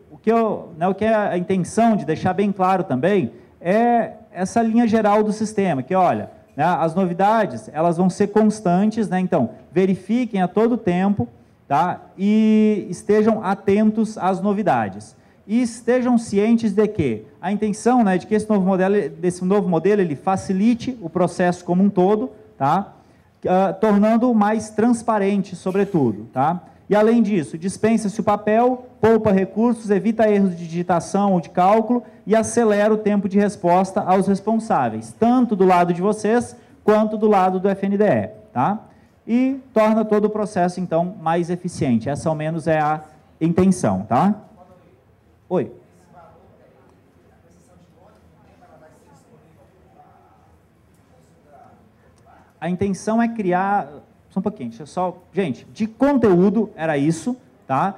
é a intenção de deixar bem claro também é essa linha geral do sistema, que olha, né, as novidades, elas vão ser constantes, né? Então, verifiquem a todo tempo, tá? E estejam atentos às novidades. E estejam cientes de que a intenção, né, de que desse novo modelo ele facilite o processo como um todo, tá? Tornando-o mais transparente, sobretudo, tá? E, além disso, dispensa-se o papel, poupa recursos, evita erros de digitação ou de cálculo e acelera o tempo de resposta aos responsáveis, tanto do lado de vocês, quanto do lado do FNDE, tá? E torna todo o processo, então, mais eficiente. Essa, ao menos, é a intenção, tá? Oi. A intenção é criar... Só um pouquinho, deixa eu só... Gente, de conteúdo era isso, tá?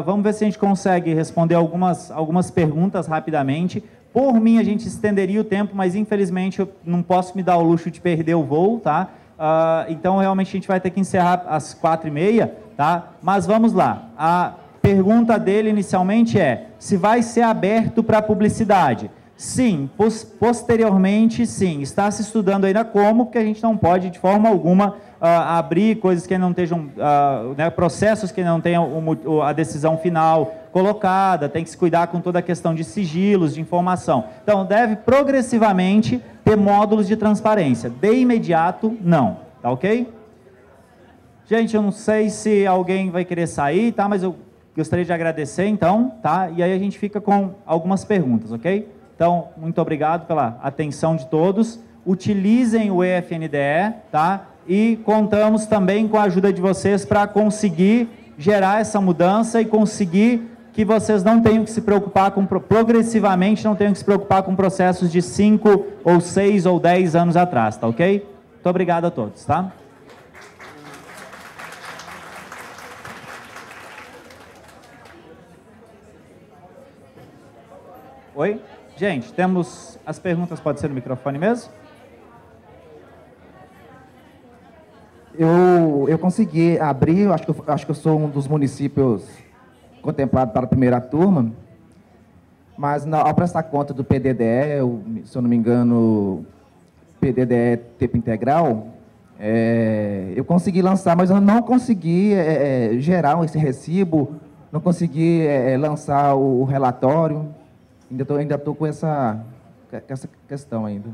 Vamos ver se a gente consegue responder algumas perguntas rapidamente. Por mim, a gente estenderia o tempo, mas infelizmente eu não posso me dar o luxo de perder o voo, tá? Então, realmente, a gente vai ter que encerrar às 4h30, tá? Mas vamos lá. A pergunta dele inicialmente é se vai ser aberto para publicidade. Sim, posteriormente, sim. Está se estudando ainda como, porque a gente não pode, de forma alguma, abrir coisas que não estejam, né, processos que não tenham a decisão final, colocada, tem que se cuidar com toda a questão de sigilos, de informação. Então, deve progressivamente ter módulos de transparência. De imediato, não. Tá ok? Gente, eu não sei se alguém vai querer sair, tá? Mas eu gostaria de agradecer, então, tá? E aí a gente fica com algumas perguntas, ok? Então, muito obrigado pela atenção de todos. Utilizem o EFNDE, tá? E contamos também com a ajuda de vocês para conseguir gerar essa mudança e conseguir que vocês não tenham que se preocupar com, progressivamente, não tenham que se preocupar com processos de 5 ou 6 ou 10 anos atrás, tá ok? Muito obrigado a todos, tá? Oi? Gente, temos as perguntas, pode ser no microfone mesmo? Eu consegui abrir, acho que eu sou um dos municípios contemplados para a primeira turma, mas ao prestar conta do PDDE, se eu não me engano, PDDE tempo integral, eu consegui lançar, mas eu não consegui gerar esse recibo, não consegui lançar o relatório, ainda estou com essa questão ainda.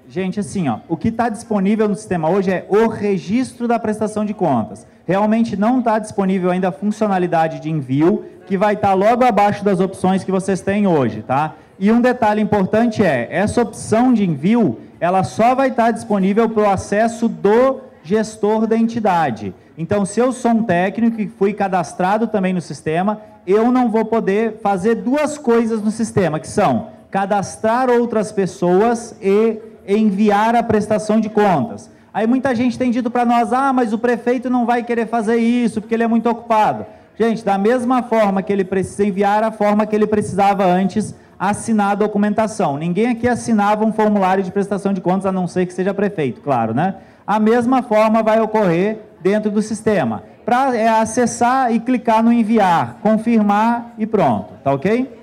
Gente, assim, ó, o que está disponível no sistema hoje é o registro da prestação de contas. Realmente não está disponível ainda a funcionalidade de envio, que vai estar logo abaixo das opções que vocês têm hoje, tá? E um detalhe importante essa opção de envio, ela só vai estar disponível para o acesso do gestor da entidade. Então, se eu sou um técnico e fui cadastrado também no sistema, eu não vou poder fazer duas coisas no sistema, que são cadastrar outras pessoas e enviar a prestação de contas. Aí muita gente tem dito para nós, mas o prefeito não vai querer fazer isso, porque ele é muito ocupado. Gente, da mesma forma que ele precisa enviar, a forma que ele precisava antes assinar a documentação. Ninguém aqui assinava um formulário de prestação de contas, a não ser que seja prefeito, claro, né? A mesma forma vai ocorrer dentro do sistema. Para acessar e clicar no enviar, confirmar e pronto, tá ok?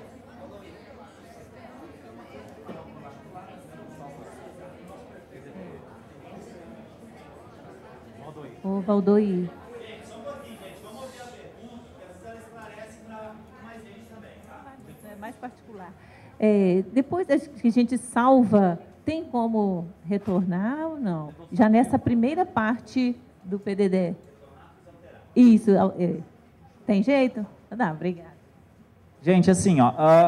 Ô, Valdoir. Só um pouquinho, gente. Vamos ouvir a pergunta, que às vezes ela esclarece para mais gente também, tá? É mais particular. Depois que a gente salva, tem como retornar ou não? Já nessa primeira parte do PDD? Isso. Tem jeito? Não, obrigada. Gente, assim,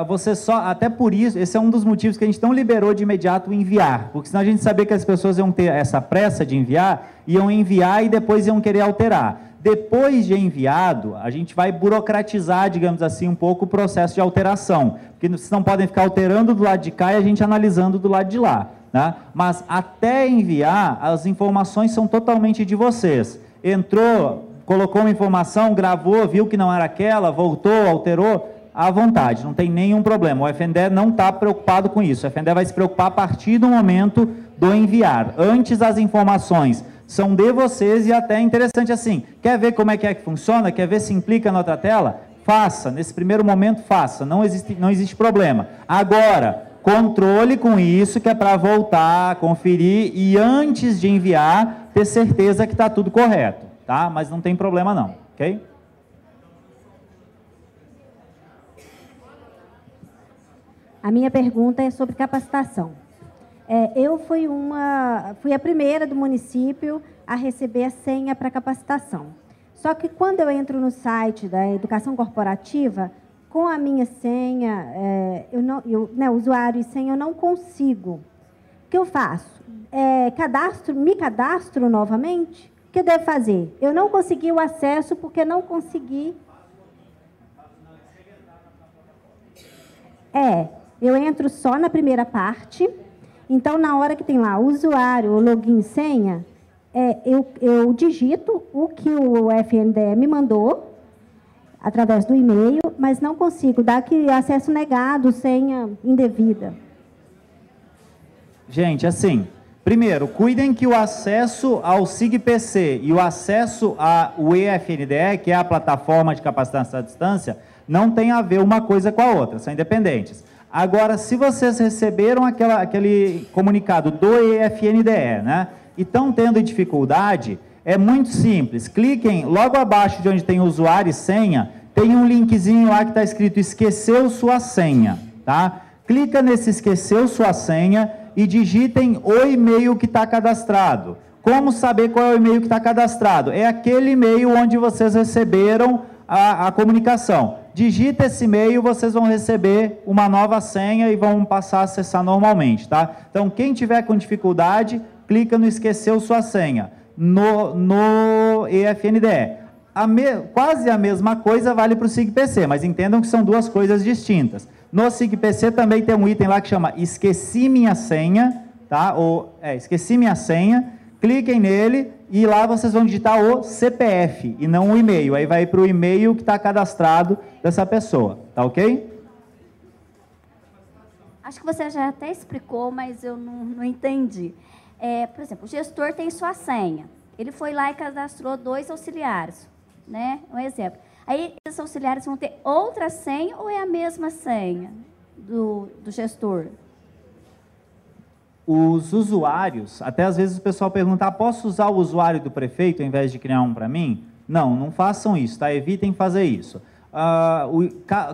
você só, até por isso, esse é um dos motivos que a gente não liberou de imediato o enviar, porque senão a gente sabia que as pessoas iam ter essa pressa de enviar, iam enviar e depois iam querer alterar. Depois de enviado, a gente vai burocratizar, digamos assim, um pouco o processo de alteração, porque vocês não podem ficar alterando do lado de cá e a gente analisando do lado de lá, né? Mas até enviar, as informações são totalmente de vocês. Entrou, colocou uma informação, gravou, viu que não era aquela, voltou, alterou, à vontade, não tem nenhum problema. O FNDE não está preocupado com isso. O FNDE vai se preocupar a partir do momento do enviar. Antes, as informações são de vocês e até interessante assim. Quer ver como é que funciona? Quer ver se implica na outra tela? Faça. Nesse primeiro momento, faça. Não existe problema. Agora, controle com isso, que é para voltar, conferir e antes de enviar, ter certeza que está tudo correto, tá? Mas não tem problema não, ok? A minha pergunta é sobre capacitação. Eu fui a primeira do município a receber a senha para capacitação. Só que quando eu entro no site da educação corporativa, com a minha senha, usuário e senha, eu não consigo. O que eu faço? Me cadastro novamente? O que eu devo fazer? Eu não consegui o acesso porque não consegui... Eu entro só na primeira parte, então, na hora que tem lá usuário, login e senha, eu digito o que o FNDE me mandou, através do e-mail, mas não consigo, dá aqui acesso negado, senha indevida. Gente, assim, primeiro, cuidem que o acesso ao SIG-PC e o acesso ao EFNDE, que é a plataforma de capacitação à distância, não tem a ver uma coisa com a outra, são independentes. Agora, se vocês receberam aquele comunicado do EFNDE, né, e estão tendo dificuldade, é muito simples. Cliquem logo abaixo de onde tem usuário e senha, tem um linkzinho lá que está escrito esqueceu sua senha, tá? Clica nesse esqueceu sua senha e digitem o e-mail que está cadastrado. Como saber qual é o e-mail que está cadastrado? É aquele e-mail onde vocês receberam a comunicação. Digita esse e-mail, vocês vão receber uma nova senha e vão passar a acessar normalmente, tá? Então, quem tiver com dificuldade, clica no esqueceu sua senha, no EFNDE. Quase a mesma coisa vale para o SIGPC, mas entendam que são duas coisas distintas. No SIGPC também tem um item lá que chama esqueci minha senha, tá? Esqueci minha senha, cliquem nele e lá vocês vão digitar o CPF e não o e-mail. Aí vai para o e-mail que está cadastrado dessa pessoa, tá ok? Acho que você já até explicou, mas eu não entendi. Por exemplo, o gestor tem sua senha. Ele foi lá e cadastrou 2 auxiliares, né? Um exemplo. Aí, esses auxiliares vão ter outra senha ou é a mesma senha do gestor? Os usuários, até às vezes o pessoal pergunta, posso usar o usuário do prefeito ao invés de criar um para mim? Não, não façam isso, tá? Evitem fazer isso.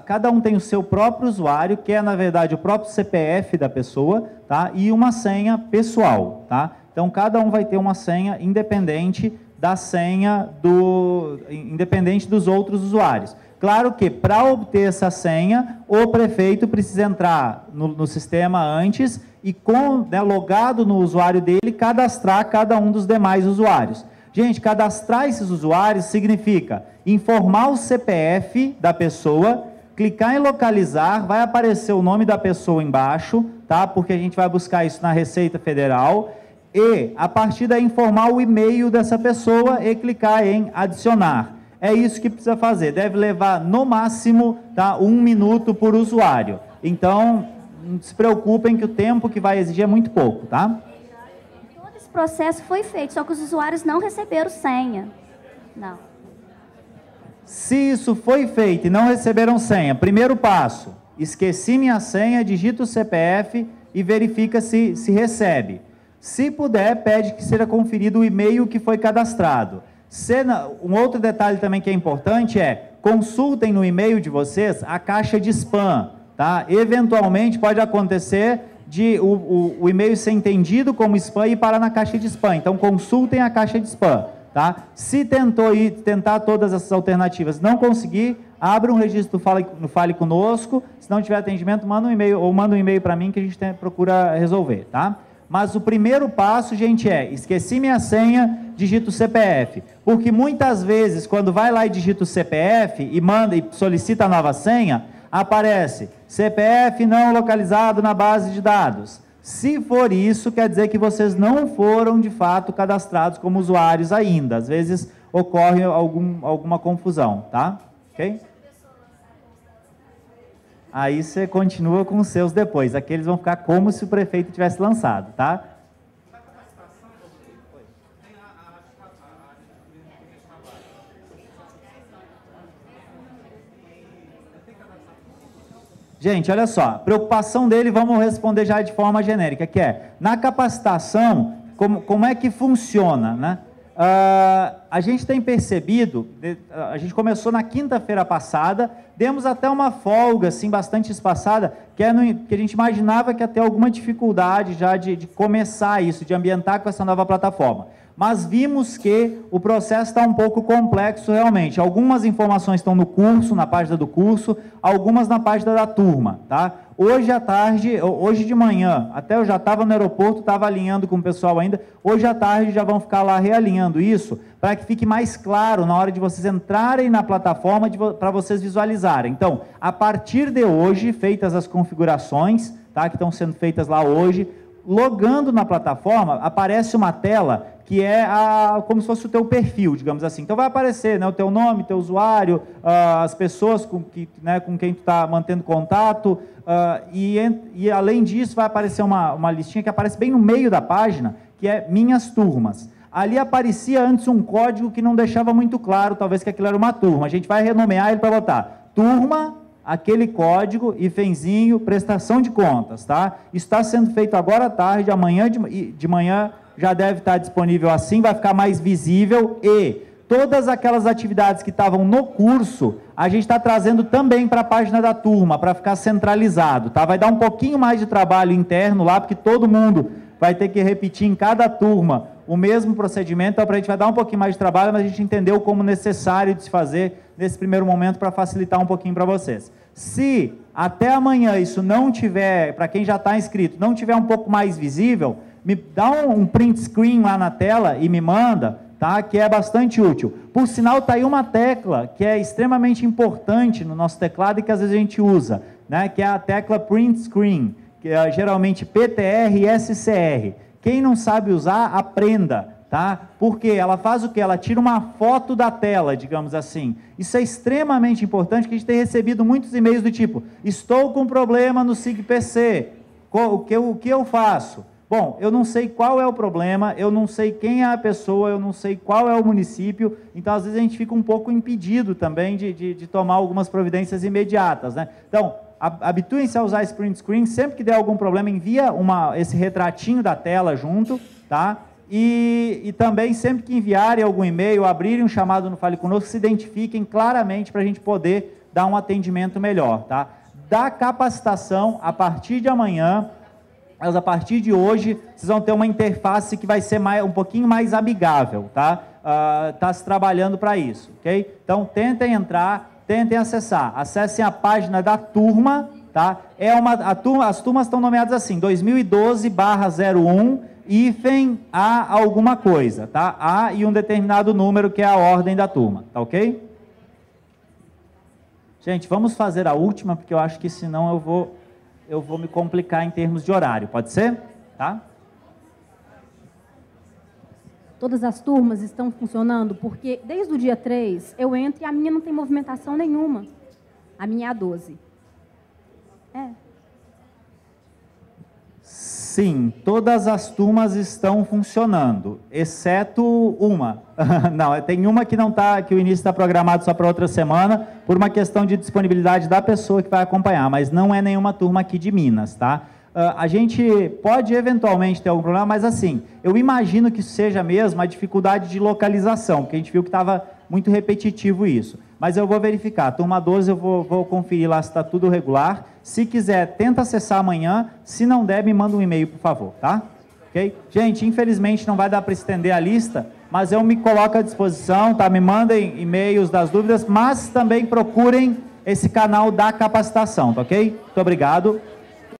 Cada um tem o seu próprio usuário, que é, na verdade, o próprio CPF da pessoa, tá? E uma senha pessoal, tá? Então, cada um vai ter uma senha independente da senha independente dos outros usuários. Claro que, para obter essa senha, o prefeito precisa entrar no sistema antes e, logado no usuário dele, cadastrar cada um dos demais usuários. Gente, cadastrar esses usuários significa informar o CPF da pessoa, clicar em localizar, vai aparecer o nome da pessoa embaixo, tá? Porque a gente vai buscar isso na Receita Federal, e, a partir daí, informar o e-mail dessa pessoa e clicar em adicionar. É isso que precisa fazer. Deve levar, no máximo, tá, 1 minuto por usuário. Então, não se preocupem que o tempo que vai exigir é muito pouco, tá? Todo esse processo foi feito, só que os usuários não receberam senha. Não. Se isso foi feito e não receberam senha, primeiro passo, esqueci minha senha, digita o CPF e verifica se recebe. Se puder, pede que seja conferido o e-mail que foi cadastrado. Um outro detalhe também que é importante é, consultem no e-mail de vocês a caixa de spam, tá? Eventualmente pode acontecer de o e-mail ser entendido como spam e parar na caixa de spam. Então, consultem a caixa de spam, tá? Se tentar todas essas alternativas, não conseguir, abra um registro no Fale Conosco. Se não tiver atendimento, manda um e-mail ou manda um e-mail para mim que a gente procura resolver, tá? Mas o primeiro passo, gente, esqueci minha senha, digita o CPF. Porque muitas vezes, quando vai lá e digita o CPF e manda e solicita a nova senha, aparece CPF não localizado na base de dados. Se for isso, quer dizer que vocês não foram, de fato, cadastrados como usuários ainda. Às vezes, ocorre alguma confusão, tá? Ok? Aí você continua com os seus depois. Aqueles vão ficar como se o prefeito tivesse lançado, tá? Gente, olha só, a preocupação dele, vamos responder já de forma genérica, que é, na capacitação, como é que funciona, né? A gente tem percebido, a gente começou na quinta-feira passada, demos até uma folga, assim, bastante espaçada, que a gente imaginava que ia ter alguma dificuldade já de começar isso, de ambientar com essa nova plataforma. Mas vimos que o processo está um pouco complexo realmente. Algumas informações estão no curso, na página do curso, algumas na página da turma, tá? Hoje à tarde, hoje de manhã, até eu já estava no aeroporto, estava alinhando com o pessoal ainda, hoje à tarde já vão ficar lá realinhando isso, para que fique mais claro na hora de vocês entrarem na plataforma, para vocês visualizarem. Então, a partir de hoje, feitas as configurações, tá, que estão sendo feitas lá hoje, logando na plataforma, aparece uma tela que é como se fosse o teu perfil, digamos assim. Então vai aparecer, né, o teu nome, teu usuário, as pessoas com quem tu está mantendo contato, e além disso vai aparecer uma listinha que aparece bem no meio da página, que é Minhas Turmas. Ali aparecia antes um código que não deixava muito claro, talvez que aquilo era uma turma. A gente vai renomear ele para botar turma, aquele código, hífenzinho, prestação de contas, tá? Isso está sendo feito agora à tarde, amanhã de manhã já deve estar disponível assim, vai ficar mais visível e todas aquelas atividades que estavam no curso, a gente está trazendo também para a página da turma, para ficar centralizado, tá? Vai dar um pouquinho mais de trabalho interno lá, porque todo mundo vai ter que repetir em cada turma o mesmo procedimento, então para a gente vai dar um pouquinho mais de trabalho, mas a gente entendeu como necessário de se fazer nesse primeiro momento para facilitar um pouquinho para vocês. Se até amanhã isso não tiver, para quem já está inscrito, não tiver um pouco mais visível, me dá um print screen lá na tela e me manda, tá? Que é bastante útil. Por sinal, está aí uma tecla que é extremamente importante no nosso teclado e que às vezes a gente usa, né? Que é a tecla print screen, que é geralmente PTR e SCR. Quem não sabe usar, aprenda, tá? Porque ela faz o quê? Ela tira uma foto da tela, digamos assim. Isso é extremamente importante, que a gente tem recebido muitos e-mails do tipo, estou com problema no SIGPC, o que eu faço? Bom, eu não sei qual é o problema, eu não sei quem é a pessoa, eu não sei qual é o município, então às vezes a gente fica um pouco impedido também de tomar algumas providências imediatas, né? Então, habituem-se a usar esse print screen, sempre que der algum problema, envia esse retratinho da tela junto, tá? E também, sempre que enviarem algum e-mail, abrirem um chamado no Fale Conosco, se identifiquem claramente para a gente poder dar um atendimento melhor, tá? Da capacitação, a partir de amanhã, mas a partir de hoje, vocês vão ter uma interface que vai ser um pouquinho mais amigável, tá? Está se trabalhando para isso, ok? Então, tentem entrar, tentem acessar. Acessem a página da turma, tá? As turmas estão nomeadas assim, 2012/01, hífen A alguma coisa, tá? A e um determinado número, que é a ordem da turma, tá ok? Gente, vamos fazer a última, porque eu acho que senão eu vou me complicar em termos de horário, pode ser? Tá? Todas as turmas estão funcionando, porque desde o dia 3 eu entro e a minha não tem movimentação nenhuma. A minha é a 12. Sim, todas as turmas estão funcionando, exceto uma. Não, tem uma que não está, que o início está programado só para outra semana, por uma questão de disponibilidade da pessoa que vai acompanhar, mas não é nenhuma turma aqui de Minas, tá? A gente pode eventualmente ter algum problema, mas assim, eu imagino que seja mesmo a dificuldade de localização, porque a gente viu que estava muito repetitivo isso. Mas eu vou verificar, a turma 12 eu vou conferir lá se está tudo regular. Se quiser, tenta acessar amanhã, se não der, me manda um e-mail, por favor, tá? Ok? Gente, infelizmente não vai dar para estender a lista, mas eu me coloco à disposição, tá? Me mandem e-mails das dúvidas, mas também procurem esse canal da capacitação, tá ok? Muito obrigado.